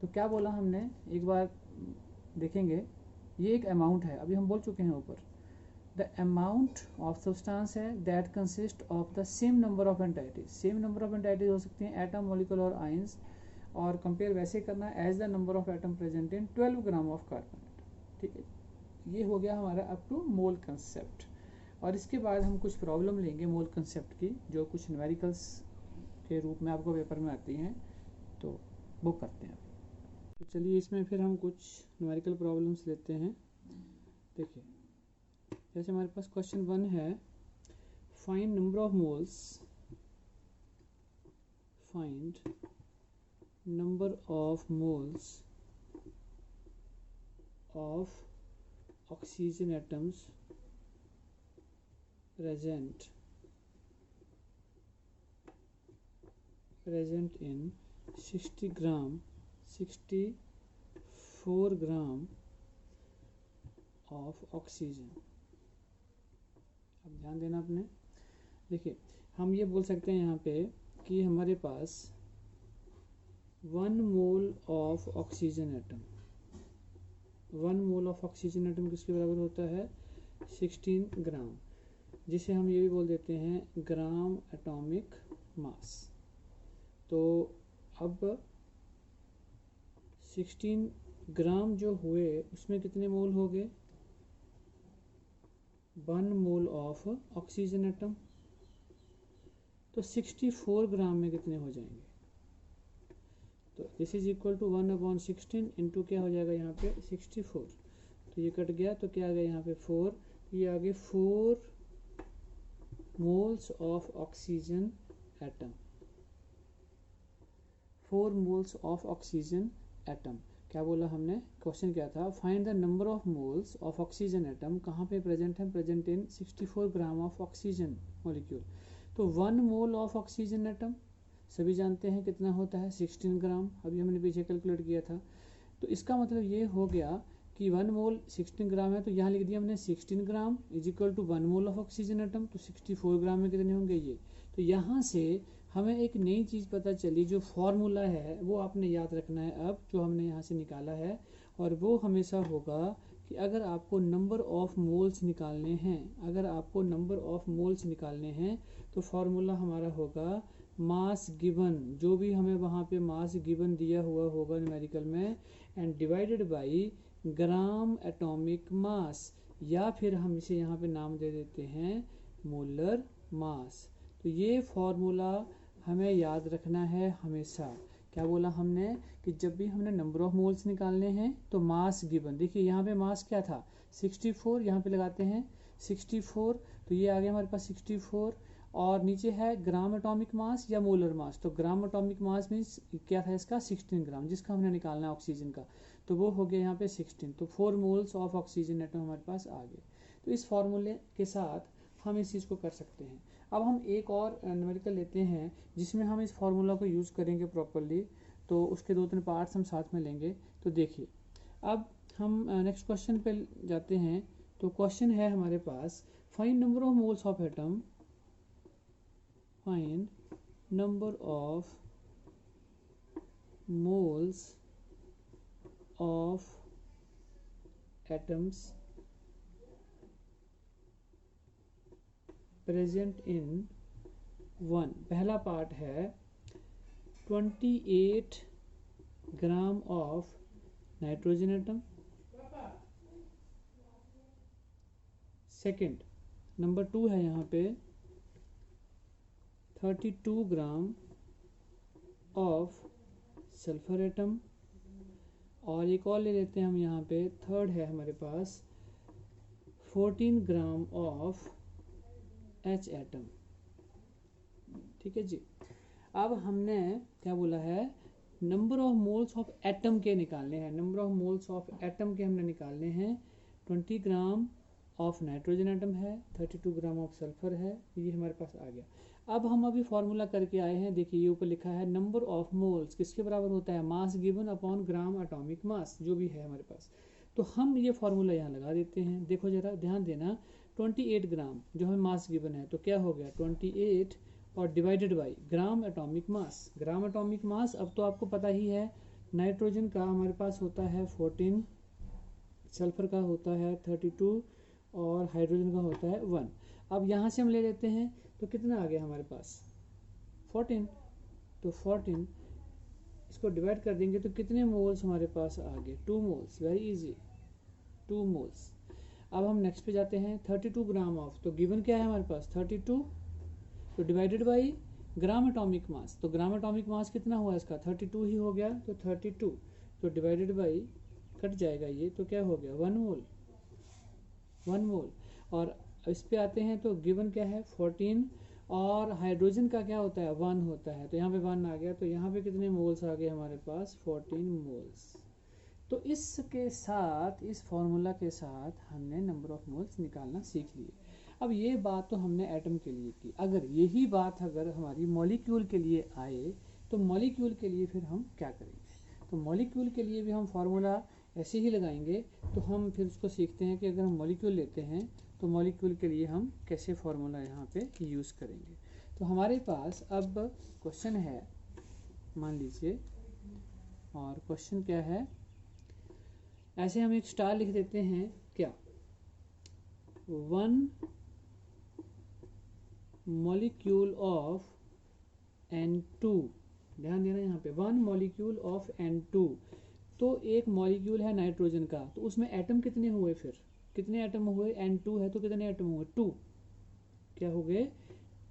तो क्या बोला हमने, एक बार देखेंगे। ये एक अमाउंट है, अभी हम बोल चुके हैं ऊपर। द अमाउंट ऑफ सब्सटेंस है that consist of the same number of entities. Same number of entities हो सकती हैं एटम, मॉलिक्यूल और आयंस, और कंपेयर वैसे करना as the number of atom present in 12 gram of carbon. ठीक है, ये हो गया हमारा अप टू मोल कंसेप्ट। और इसके बाद हम कुछ प्रॉब्लम लेंगे मोल कंसेप्ट की, जो कुछ न्यूमेरिकल्स के रूप में आपको पेपर में आती हैं, तो वो करते हैं। तो चलिए इसमें फिर हम कुछ न्यूमेरिकल प्रॉब्लम्स लेते हैं। देखिए, जैसे हमारे पास क्वेश्चन 1 है, find number of moles, find number of moles of oxygen atoms present in 64 gram of oxygen. अब ध्यान देना आपने। देखिए, हम ये बोल सकते हैं यहाँ पे कि हमारे पास 1 mole of oxygen atom, 1 mole of oxygen atom किसके बराबर होता है, 16 ग्राम, जिसे हम ये भी बोल देते हैं ग्राम एटॉमिक मास। तो अब 16 ग्राम जो हुए उसमें कितने मोल हो गए, 1 मोल ऑफ ऑक्सीजन एटम। तो 64 ग्राम में कितने हो जाएंगे, तो this is equal to 1/16 into क्या हो जाएगा यहाँ पे 64। तो ये कट गया, तो क्या आ गया यहाँ पे 4, ये आ गए 4 moles of oxygen atom, 4 moles of oxygen atom. क्या बोला हमने, क्वेश्चन क्या था, find the number of moles of oxygen atom, कहाँ पे प्रेजेंट है, present in 64 gram of oxygen molecule. तो 1 मोल ऑफ ऑक्सीजन एटम सभी जानते हैं कितना होता है, 16 ग्राम, अभी हमने पीछे कैलकुलेट किया था। तो इसका मतलब ये हो गया कि 1 मोल 16 ग्राम है, तो यहाँ लिख दिया हमने 16 gram is equal to 1 mole of oxygen atom. तो 64 ग्राम में कितने होंगे ये। तो यहाँ से हमें एक नई चीज़ पता चली, जो फॉर्मूला है वो आपने याद रखना है अब, जो हमने यहाँ से निकाला है, और वो हमेशा होगा कि अगर आपको नंबर ऑफ मोल्स निकालने हैं, तो फॉर्मूला हमारा होगा मास गिवन, जो भी हमें वहाँ पे मास गिवन दिया हुआ होगा न्यूमेरिकल में, and divided by gram atomic मास, या फिर हम इसे यहाँ पे नाम दे देते हैं मोलर मास। तो ये फॉर्मूला हमें याद रखना है हमेशा। क्या बोला हमने कि जब भी हमने नंबर ऑफ मोल्स निकालने हैं तो मास गिवन, देखिए यहाँ पे मास क्या था 64, यहाँ पे लगाते हैं 64, तो ये आ गया हमारे पास 64, और नीचे है ग्राम एटॉमिक मास या मोलर मास। तो ग्राम एटॉमिक मास मीन्स क्या था इसका 16 ग्राम, जिसका हमने निकालना है ऑक्सीजन का, तो वो हो गया यहाँ पे 16। तो 4 मोल्स ऑफ ऑक्सीजन एटम हमारे पास आ गए। तो इस फॉर्मूले के साथ हम इस चीज़ को कर सकते हैं। अब हम एक और न्यूमेरिकल लेते हैं जिसमें हम इस फार्मूला को यूज़ करेंगे प्रॉपरली, तो उसके 2-3 पार्ट्स हम साथ में लेंगे। तो देखिए अब हम नेक्स्ट क्वेश्चन पे जाते हैं। तो क्वेश्चन है हमारे पास, find number of moles of atom, find number of moles of atoms present in one. पहला पार्ट है 28 gram of nitrogen atom. Second number 2 है यहाँ पे 32 ग्राम ऑफ सल्फर एटम। और एक और ले लेते हैं हम यहाँ पे, थर्ड है हमारे पास 14 ग्राम ऑफ एच एटम। ठीक है जी। अब हमने क्या बोला है, number of moles of atom के निकालने हैं, number of moles of atom के हमने निकालने हैं। 20 ग्राम ऑफ नाइट्रोजन एटम है, 32 ग्राम ऑफ सल्फर है, ये हमारे पास आ गया। अब हम अभी फॉर्मूला करके आए हैं, देखिए ये ऊपर लिखा है नंबर ऑफ मोल्स किसके बराबर होता है, mass given upon gram atomic मास, जो भी है हमारे पास। तो हम ये फॉर्मूला यहाँ लगा देते हैं। देखो जरा ध्यान देना, 28 ग्राम जो हमें मास गिवन है, तो क्या हो गया 28 और divided by gram atomic mass. Gram atomic मास अब तो आपको पता ही है, नाइट्रोजन का हमारे पास होता है 14, सल्फर का होता है 32 और हाइड्रोजन का होता है 1। अब यहाँ से हम ले लेते हैं तो कितना आ गया हमारे पास 14, तो 14 इसको डिवाइड कर देंगे तो कितने मोल्स हमारे पास आ गए, 2 मोल्स, वेरी इजी, 2 मोल्स। अब हम नेक्स्ट पे जाते हैं, 32 ग्राम ऑफ, तो गिवन क्या है हमारे पास 32, तो डिवाइडेड बाई ग्राम एटॉमिक मास, तो ग्राम एटॉमिक मास कितना हुआ इसका 32 ही हो गया, तो 32 तो डिवाइडेड बाई कट जाएगा ये, तो क्या हो गया 1 मोल, 1 मोल। और इस पे आते हैं तो गिवन क्या है 14 और हाइड्रोजन का क्या होता है 1 होता है, तो यहाँ पे 1 आ गया, तो यहाँ पे कितने मोल्स आ गए हमारे पास 14 मोल्स। तो इसके साथ, इस फॉर्मूला के साथ हमने नंबर ऑफ मोल्स निकालना सीख लिए। अब ये बात तो हमने एटम के लिए की, अगर यही बात अगर हमारी मॉलिक्यूल के लिए आए तो मॉलिक्यूल के लिए फिर हम क्या करेंगे। तो मॉलिक्यूल के लिए भी हम फार्मूला ऐसे ही लगाएंगे। तो हम फिर उसको सीखते हैं कि अगर हम मॉलिक्यूल लेते हैं तो मॉलिक्यूल के लिए हम कैसे फार्मूला यहाँ पे यूज़ करेंगे। तो हमारे पास अब क्वेश्चन है, मान लीजिए, और क्वेश्चन क्या है, ऐसे हम एक स्टार लिख देते हैं, क्या 1 मॉलिक्यूल ऑफ N2, ध्यान देना यहाँ पे 1 मॉलिक्यूल ऑफ N2, तो एक मॉलिक्यूल है नाइट्रोजन का, तो उसमें एटम कितने हुए, फिर कितने एटम हुए, N2 है तो कितने एटम हुए 2, क्या हो गए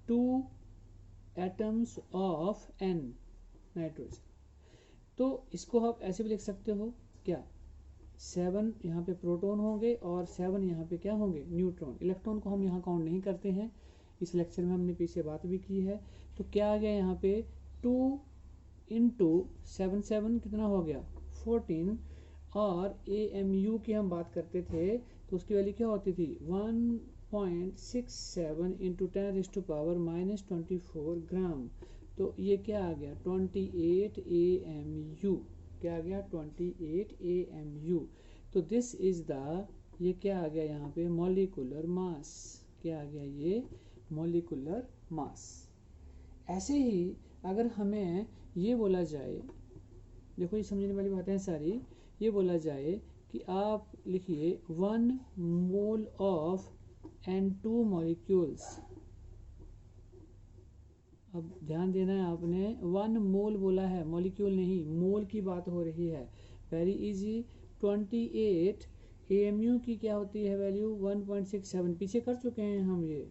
2 एटम्स ऑफ N नाइट्रोजन। तो इसको आप ऐसे भी लिख सकते हो, क्या 7 यहाँ पे प्रोटॉन होंगे और 7 यहाँ पे क्या होंगे न्यूट्रॉन। इलेक्ट्रॉन को हम यहाँ काउंट नहीं करते हैं, इस लेक्चर में हमने पीछे बात भी की है। तो क्या आ गया यहाँ पे 2 इंटू 7 7 कितना हो गया 14, और AMU की हम बात करते थे तो उसकी वैल्यू क्या होती थी 1.67 इंटू 10⁻⁻24 ग्राम। तो ये क्या आ गया 28 AMU, क्या आ गया 28 AMU। तो दिस इज द, ये क्या आ गया यहाँ पे मॉलिक्यूलर मास, क्या आ गया ये मॉलिक्यूलर मास। ऐसे ही अगर हमें ये बोला जाए, देखो ये समझने वाली बातें हैं सारी, ये बोला जाए कि आप लिखिए 1 मोल ऑफ N2 मॉलिक्यूल्स। अब ध्यान देना है आपने, 1 मोल बोला है, मॉलिक्यूल नहीं, मोल की बात हो रही है, वेरी इजी। 28 AMU की क्या होती है वैल्यू 1.67, पीछे कर चुके हैं हम ये,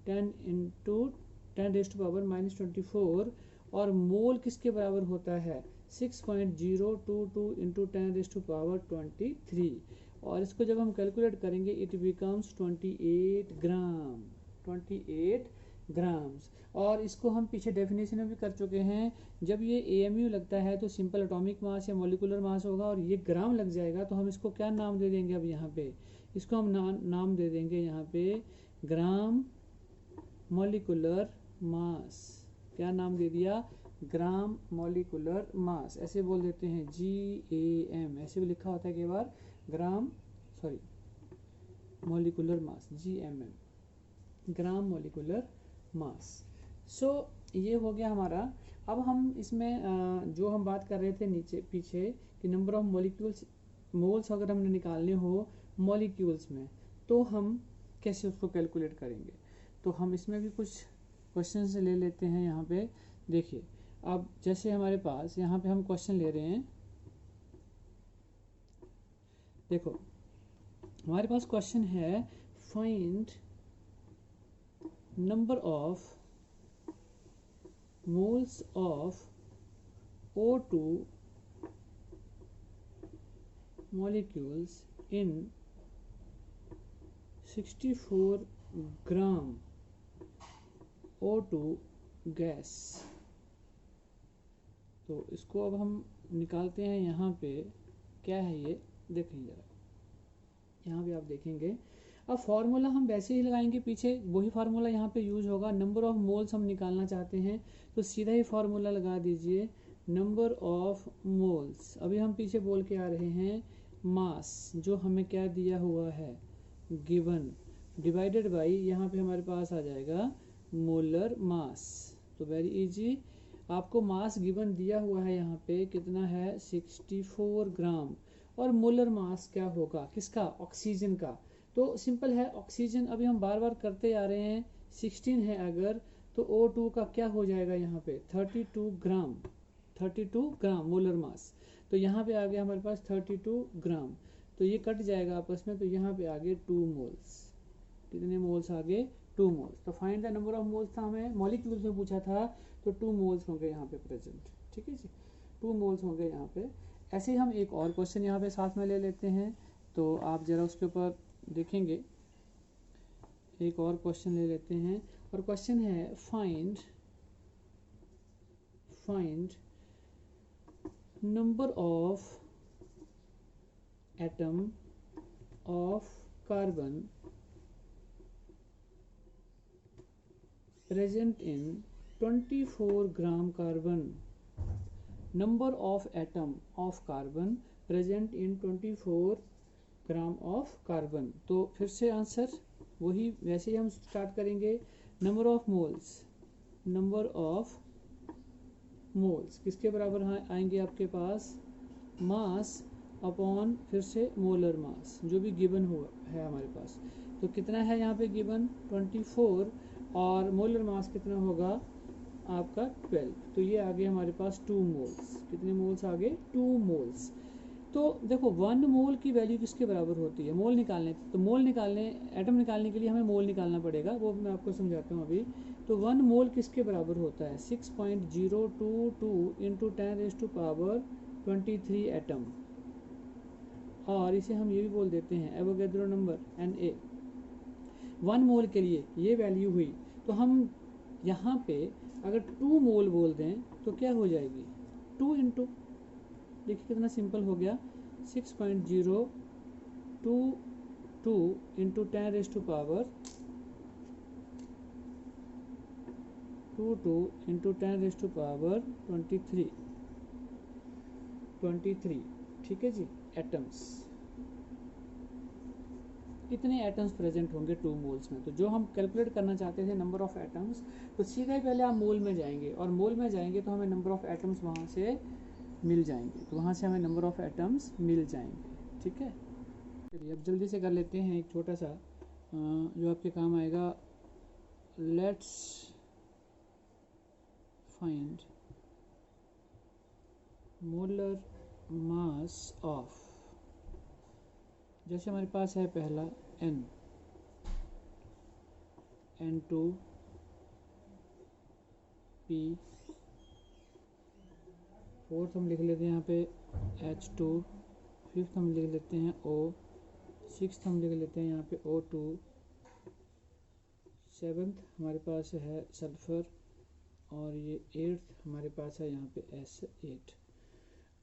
10 इंटू 10⁻⁻24, और मोल किसके बराबर होता है 6.022 इंटू 10⁻23, और इसको जब हम कैलकुलेट करेंगे इट बिकम्स 28 ग्राम, 28 ग्राम्स। और इसको हम पीछे डेफिनेशन में भी कर चुके हैं, जब ये AMU लगता है तो सिंपल एटॉमिक मास या मॉलिक्यूलर मास होगा, और ये ग्राम लग जाएगा तो हम इसको क्या नाम दे देंगे, अब यहाँ पे इसको हम नाम दे देंगे यहाँ पे ग्राम मॉलिक्यूलर मास, क्या नाम दे दिया, ग्राम मॉलिक्यूलर मास, ऐसे बोल देते हैं GAM, ऐसे भी लिखा होता है कई बार, gram molecular mass GMM, gram molecular mass. So ये हो गया हमारा। अब हम इसमें जो हम बात कर रहे थे नीचे पीछे कि नंबर ऑफ मॉलिक्यूल्स, मोल्स अगर हमने निकालने हो मॉलिक्यूल्स में तो हम कैसे उसको कैलकुलेट करेंगे। तो हम इसमें भी कुछ क्वेश्चन ले लेते हैं। यहाँ पे देखिए, अब जैसे हमारे पास यहाँ पे हम क्वेश्चन ले रहे हैं, देखो हमारे पास क्वेश्चन है find number of moles of O2 molecules in 64 gram O2 gas. तो इसको अब हम निकालते हैं। यहाँ पे क्या है ये देखेंगे जरा, यहाँ पे आप देखेंगे। अब फार्मूला हम वैसे ही लगाएंगे, पीछे वही फार्मूला यहाँ पे यूज होगा। नंबर ऑफ मोल्स हम निकालना चाहते हैं तो सीधा ही फार्मूला लगा दीजिए, नंबर ऑफ मोल्स। अभी हम पीछे बोल के आ रहे हैं मास, जो हमें क्या दिया हुआ है गिवन, डिवाइडेड बाई यहाँ पे हमारे पास आ जाएगा मोलर मास। तो वेरी इजी, आपको मास गिवन दिया हुआ है यहाँ पे कितना है 64 ग्राम, और मोलर मास क्या होगा किसका, ऑक्सीजन का। तो सिंपल है, ऑक्सीजन अभी हम बार बार करते आ रहे हैं, 16 है अगर, तो O2 का क्या हो जाएगा यहाँ पे 32 ग्राम, 32 ग्राम मोलर मास। तो यहाँ पे आ गया हमारे पास 32 ग्राम, तो ये कट जाएगा आपस में, तो यहाँ पे आगे 2 मोल्स, कितने मोल्स आगे 2 मोल्स। तो find the number of moles था, हमें मॉलिक्यूल्स में पूछा था, तो 2 मोल्स होंगे यहाँ पे प्रेजेंट, ठीक है जी, 2 मोल्स होंगे यहाँ पे। ऐसे ही हम एक और क्वेश्चन यहाँ पे साथ में ले लेते हैं, तो आप जरा उसके ऊपर देखेंगे। एक और क्वेश्चन ले लेते हैं, और क्वेश्चन है find number of atom of carbon present in 24 gram carbon, number of atom of carbon present in 24 gram of carbon. तो फिर से आंसर वही वैसे ही हम स्टार्ट करेंगे, नंबर ऑफ मोल्स किसके बराबर आएंगे आपके पास, मास अपॉन फिर से मोलर मास, जो भी गिवन हुआ है हमारे पास। तो कितना है यहाँ पे गिवन 24, और मोलर मास कितना होगा आपका 12। तो ये आ गया हमारे पास 2 मोल्स, कितने मोल्स आ गए 2 मोल्स। तो देखो 1 मोल की वैल्यू किसके बराबर होती है, मोल निकालने, तो मोल निकालने, एटम निकालने के लिए हमें मोल निकालना पड़ेगा, वो मैं आपको समझाता हूँ अभी। तो 1 मोल किसके बराबर होता है 6.022 इंटू 10⁻23 एटम, और इसे हम ये भी बोल देते हैं एवोगैड्रो नंबर Na। 1 मोल के लिए ये वैल्यू हुई, तो हम यहाँ पे अगर 2 मोल बोल दें तो क्या हो जाएगी 2 इंटू, देखिए कितना सिंपल हो गया, 6.022 इंटू 10⁻23, ठीक है जी, एटम्स, इतने एटम्स प्रेजेंट होंगे 2 मोल्स में। तो जो हम कैलकुलेट करना चाहते थे नंबर ऑफ एटम्स, तो सीधा ही पहले आप मोल में जाएंगे, और मोल में जाएंगे तो हमें नंबर ऑफ एटम्स वहाँ से मिल जाएंगे, तो वहाँ से हमें नंबर ऑफ एटम्स मिल जाएंगे, ठीक है। चलिए अब जल्दी से कर लेते हैं एक छोटा सा जो आपके काम आएगा। Let's find molar mass of, जैसे हमारे पास है पहला N2P, फोर्थ हम लिख लेते हैं यहाँ पे H2, फिफ्थ हम लिख लेते हैं O, सिक्स्थ हम लिख लेते हैं यहाँ पे O2, सेवन्थ हमारे पास है सल्फ़र, और ये एट्थ हमारे पास है यहाँ पे S8।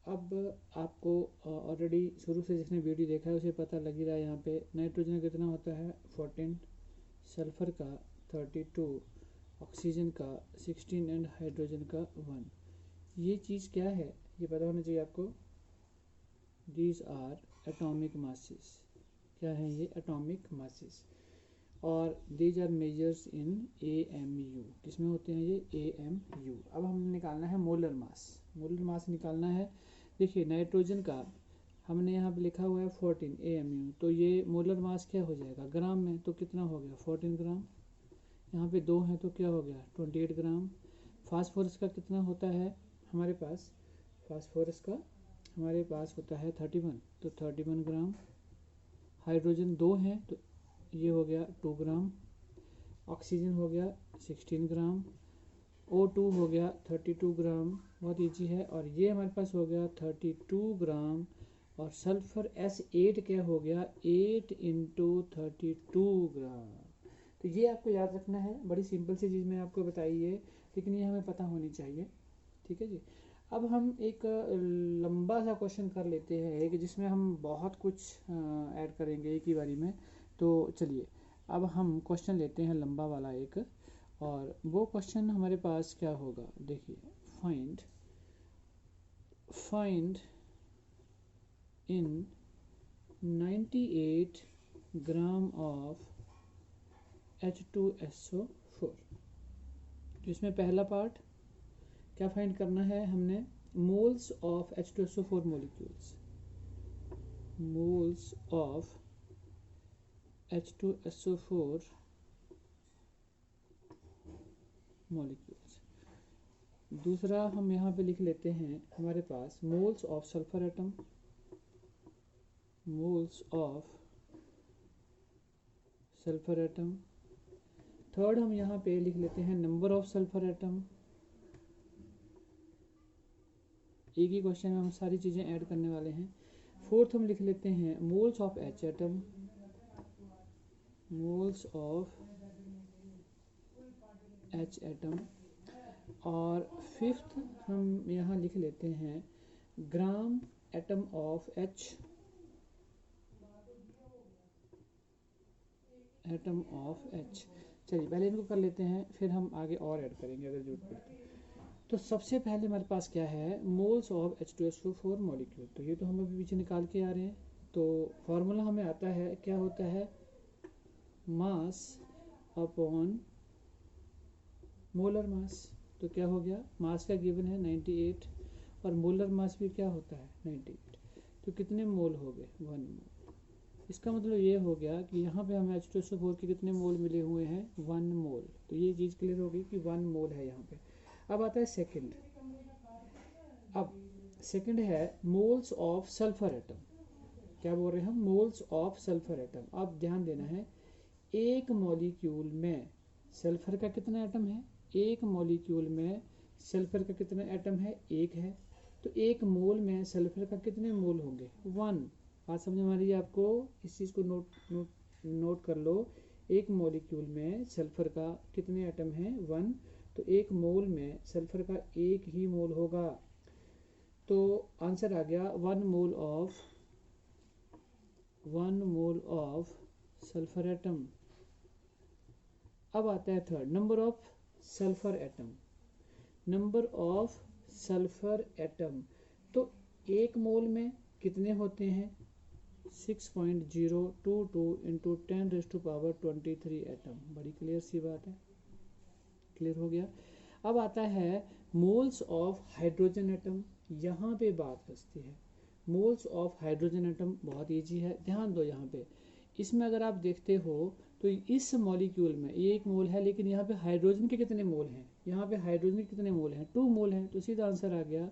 अब आपको ऑलरेडी शुरू से जिसने वीडियो देखा है उसे पता लग ही रहा है, यहाँ पे नाइट्रोजन कितना होता है 14, सल्फ़र का 32, ऑक्सीजन का 16 एंड हाइड्रोजन का 1। ये चीज़ क्या है ये पता होना चाहिए आपको। These are atomic masses. क्या है ये? Atomic masses. और these are measures in AMU। किसमें होते हैं ये? AMU। अब हमें निकालना है मोलर मास। मोलर मास निकालना है। देखिए नाइट्रोजन का हमने यहाँ पे लिखा हुआ है 14 AMU, तो ये मोलर मास क्या हो जाएगा ग्राम में? तो कितना हो गया? 14 ग्राम। यहाँ पे 2 हैं तो क्या हो गया? 28 ग्राम। फास्फोरस का कितना होता है हमारे पास? फास्फोरस का हमारे पास होता है 31, तो 31 ग्राम। हाइड्रोजन 2 हैं तो ये हो गया 2 ग्राम। ऑक्सीजन हो गया 16 ग्राम। O2 हो गया 32 ग्राम। बहुत ईजी है। और ये हमारे पास हो गया 32 ग्राम। और सल्फर S8 क्या हो गया? 8 इंटू 32 ग्राम। तो ये आपको याद रखना है। बड़ी सिंपल सी चीज़ मैंने आपको बताई है, लेकिन ये हमें पता होनी चाहिए। ठीक है जी। अब हम एक लंबा सा क्वेश्चन कर लेते हैं कि जिसमें हम बहुत कुछ ऐड करेंगे एक ही बारी में। तो चलिए अब हम क्वेश्चन लेते हैं लंबा वाला एक, और वो क्वेश्चन हमारे पास क्या होगा? देखिए, find in 98 gram of H2SO4। तो इसमें पहला पार्ट क्या फाइंड करना है हमने? Moles of H2SO4 molecules. Moles of H2SO4 molecules. दूसरा हम यहाँ पे लिख लेते हैं हमारे पास moles of sulphur atom. Moles of sulphur atom. Third हम यहाँ पे लिख लेते हैं नंबर ऑफ सल्फर एटम। एक ही क्वेश्चन में हम सारी चीज़ें ऐड करने वाले हैं। फोर्थ हम लिख लेते हैं moles of H atom. Moles of H atom. और फिफ्थ हम यहाँ लिख लेते हैं gram atom of H atom of H। चलिए पहले इनको कर लेते हैं, फिर हम आगे और ऐड करेंगे अगर जरूरत पड़ती है। तो सबसे पहले हमारे पास क्या है? Moles of H2SO4 molecule. तो ये तो हम अभी पीछे निकाल के आ रहे हैं। तो फॉर्मूला हमें आता है, क्या होता है? Mass upon molar mass. तो क्या हो गया? मास का गिवन है 98 और मोलर मास भी क्या होता है? 98। तो कितने मोल हो गए? 1 मोल। इसका मतलब ये हो गया कि यहाँ पे हमें H2SO4 के कितने मोल मिले हुए हैं? 1 मोल। तो ये चीज़ क्लियर होगी कि 1 मोल है यहाँ पे। अब आता है सेकंड। अब सेकंड है मोल्स ऑफ सल्फर एटम। क्या बोल रहे हैं हम? Moles of sulphur atom. अब ध्यान देना है, एक मॉलिक्यूल में सल्फर का कितना एटम है? एक मॉलिक्यूल में सल्फर का कितना एटम है? एक है। तो एक मोल में सल्फर का कितने मोल होंगे? 1। बात समझ में आ रही है आपको? इस चीज़ को नोट कर लो। एक मॉलिक्यूल में सल्फर का कितने एटम हैं? 1। तो एक मोल में सल्फर का एक ही मोल होगा। तो आंसर आ गया 1 मोल ऑफ सल्फर एटम। अब आता है third, number of sulphur atom. Number of sulphur atom. तो एक मोल में कितने होते हैं? 6.022 इंटू 10⁻23 एटम। बड़ी क्लियर सी बात है। क्लियर हो गया। अब आता है मोल्स ऑफ हाइड्रोजन एटम। यहाँ पे बात फंसती है। मोल्स ऑफ हाइड्रोजन एटम बहुत इजी है, ध्यान दो यहाँ पे। इसमें अगर आप देखते हो तो इस मॉलिक्यूल में ये एक मोल है, लेकिन यहाँ पे हाइड्रोजन के कितने मोल हैं? यहाँ पे हाइड्रोजन के कितने मोल हैं? 2 मोल हैं। तो सीधा आंसर आ गया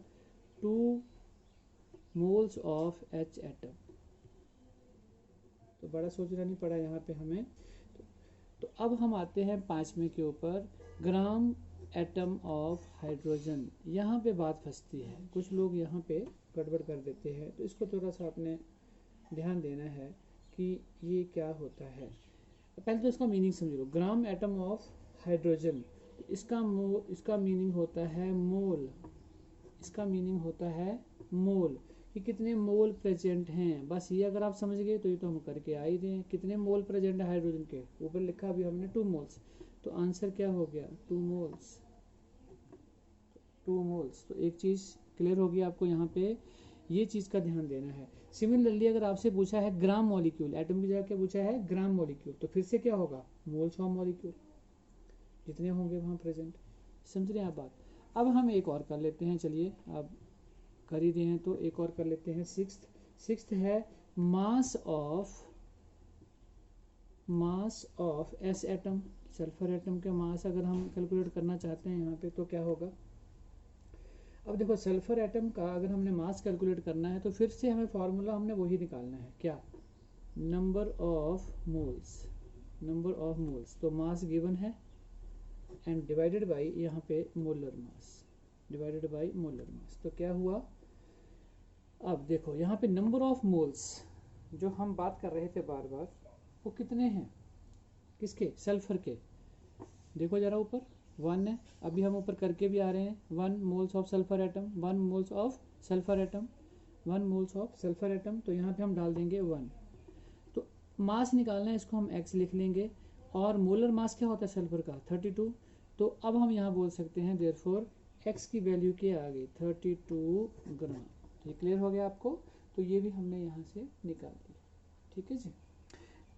2 मोल्स ऑफ H एटम। तो बड़ा सोचना नहीं पड़ा यहाँ पे हमें। तो अब हम आते हैं 5वें के ऊपर, ग्राम एटम ऑफ हाइड्रोजन। यहाँ पे बात फंसती है, कुछ लोग यहाँ पे गड़बड़ कर देते हैं। तो इसको थोड़ा सा आपने ध्यान देना है कि ये क्या होता है। पहले तो इसका मीनिंग समझ लो। ग्राम एटम ऑफ हाइड्रोजन, इसका मीनिंग होता है मोल। इसका मीनिंग होता है मोल, कि कितने मोल प्रेजेंट हैं। बस ये अगर आप समझ गए तो ये तो हम करके आ ही रहे हैं। कितने मोल प्रेजेंट है हाइड्रोजन के? ऊपर लिखा अभी हमने 2 मोल्स। तो आंसर क्या हो गया 2 मोल्स। 2 मोल्स। तो एक चीज़ क्लियर होगी आपको, यहाँ पे ये चीज़ का ध्यान देना है। सिमिलरली अगर आपसे पूछा है ग्राम मॉलिक्यूल, एटम की जगह क्या पूछा है ग्राम मॉलिक्यूल, तो फिर से क्या होगा मोल्स ऑफ मॉलिक्यूल जितने होंगे वहाँ प्रेजेंट। समझ रहे हैं आप बात। अब हम एक और कर लेते हैं, चलिए आप कर ही रहे हैं तो एक और कर लेते हैं। सिक्स्थ है mass of S atom. Sulphur atom के मास अगर हम कैलकुलेट करना चाहते हैं यहाँ पे तो क्या होगा। अब देखो सल्फर एटम का अगर हमने मास कैलकुलेट करना है तो फिर से हमें फॉर्मूला हमने वही निकालना है, क्या नंबर ऑफ मोल्स। तो मास गिवन है एंड डिवाइडेड बाई यहाँ पे molar mass, divided by molar mass. तो क्या हुआ, अब देखो यहाँ पे नंबर ऑफ मोल्स जो हम बात कर रहे थे बार बार वो कितने हैं, किसके सल्फर के। देखो जरा ऊपर 1 है, अभी हम ऊपर करके भी आ रहे हैं 1 moles of sulphur atom, 1 moles of sulphur atom, 1 moles of sulphur atom. तो यहाँ पे हम डाल देंगे 1। तो मास निकालना है, इसको हम x लिख लेंगे। और मोलर मास क्या होता है सल्फर का 32। तो अब हम यहाँ बोल सकते हैं देयरफॉर x की वैल्यू क्या आ गई 32 ग्राम। ये क्लियर हो गया आपको। तो ये भी हमने यहाँ से निकाल दिया, ठीक है जी।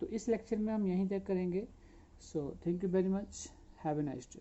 तो इस लेक्चर में हम यहीं तक करेंगे। So thank you very much, have a nice day.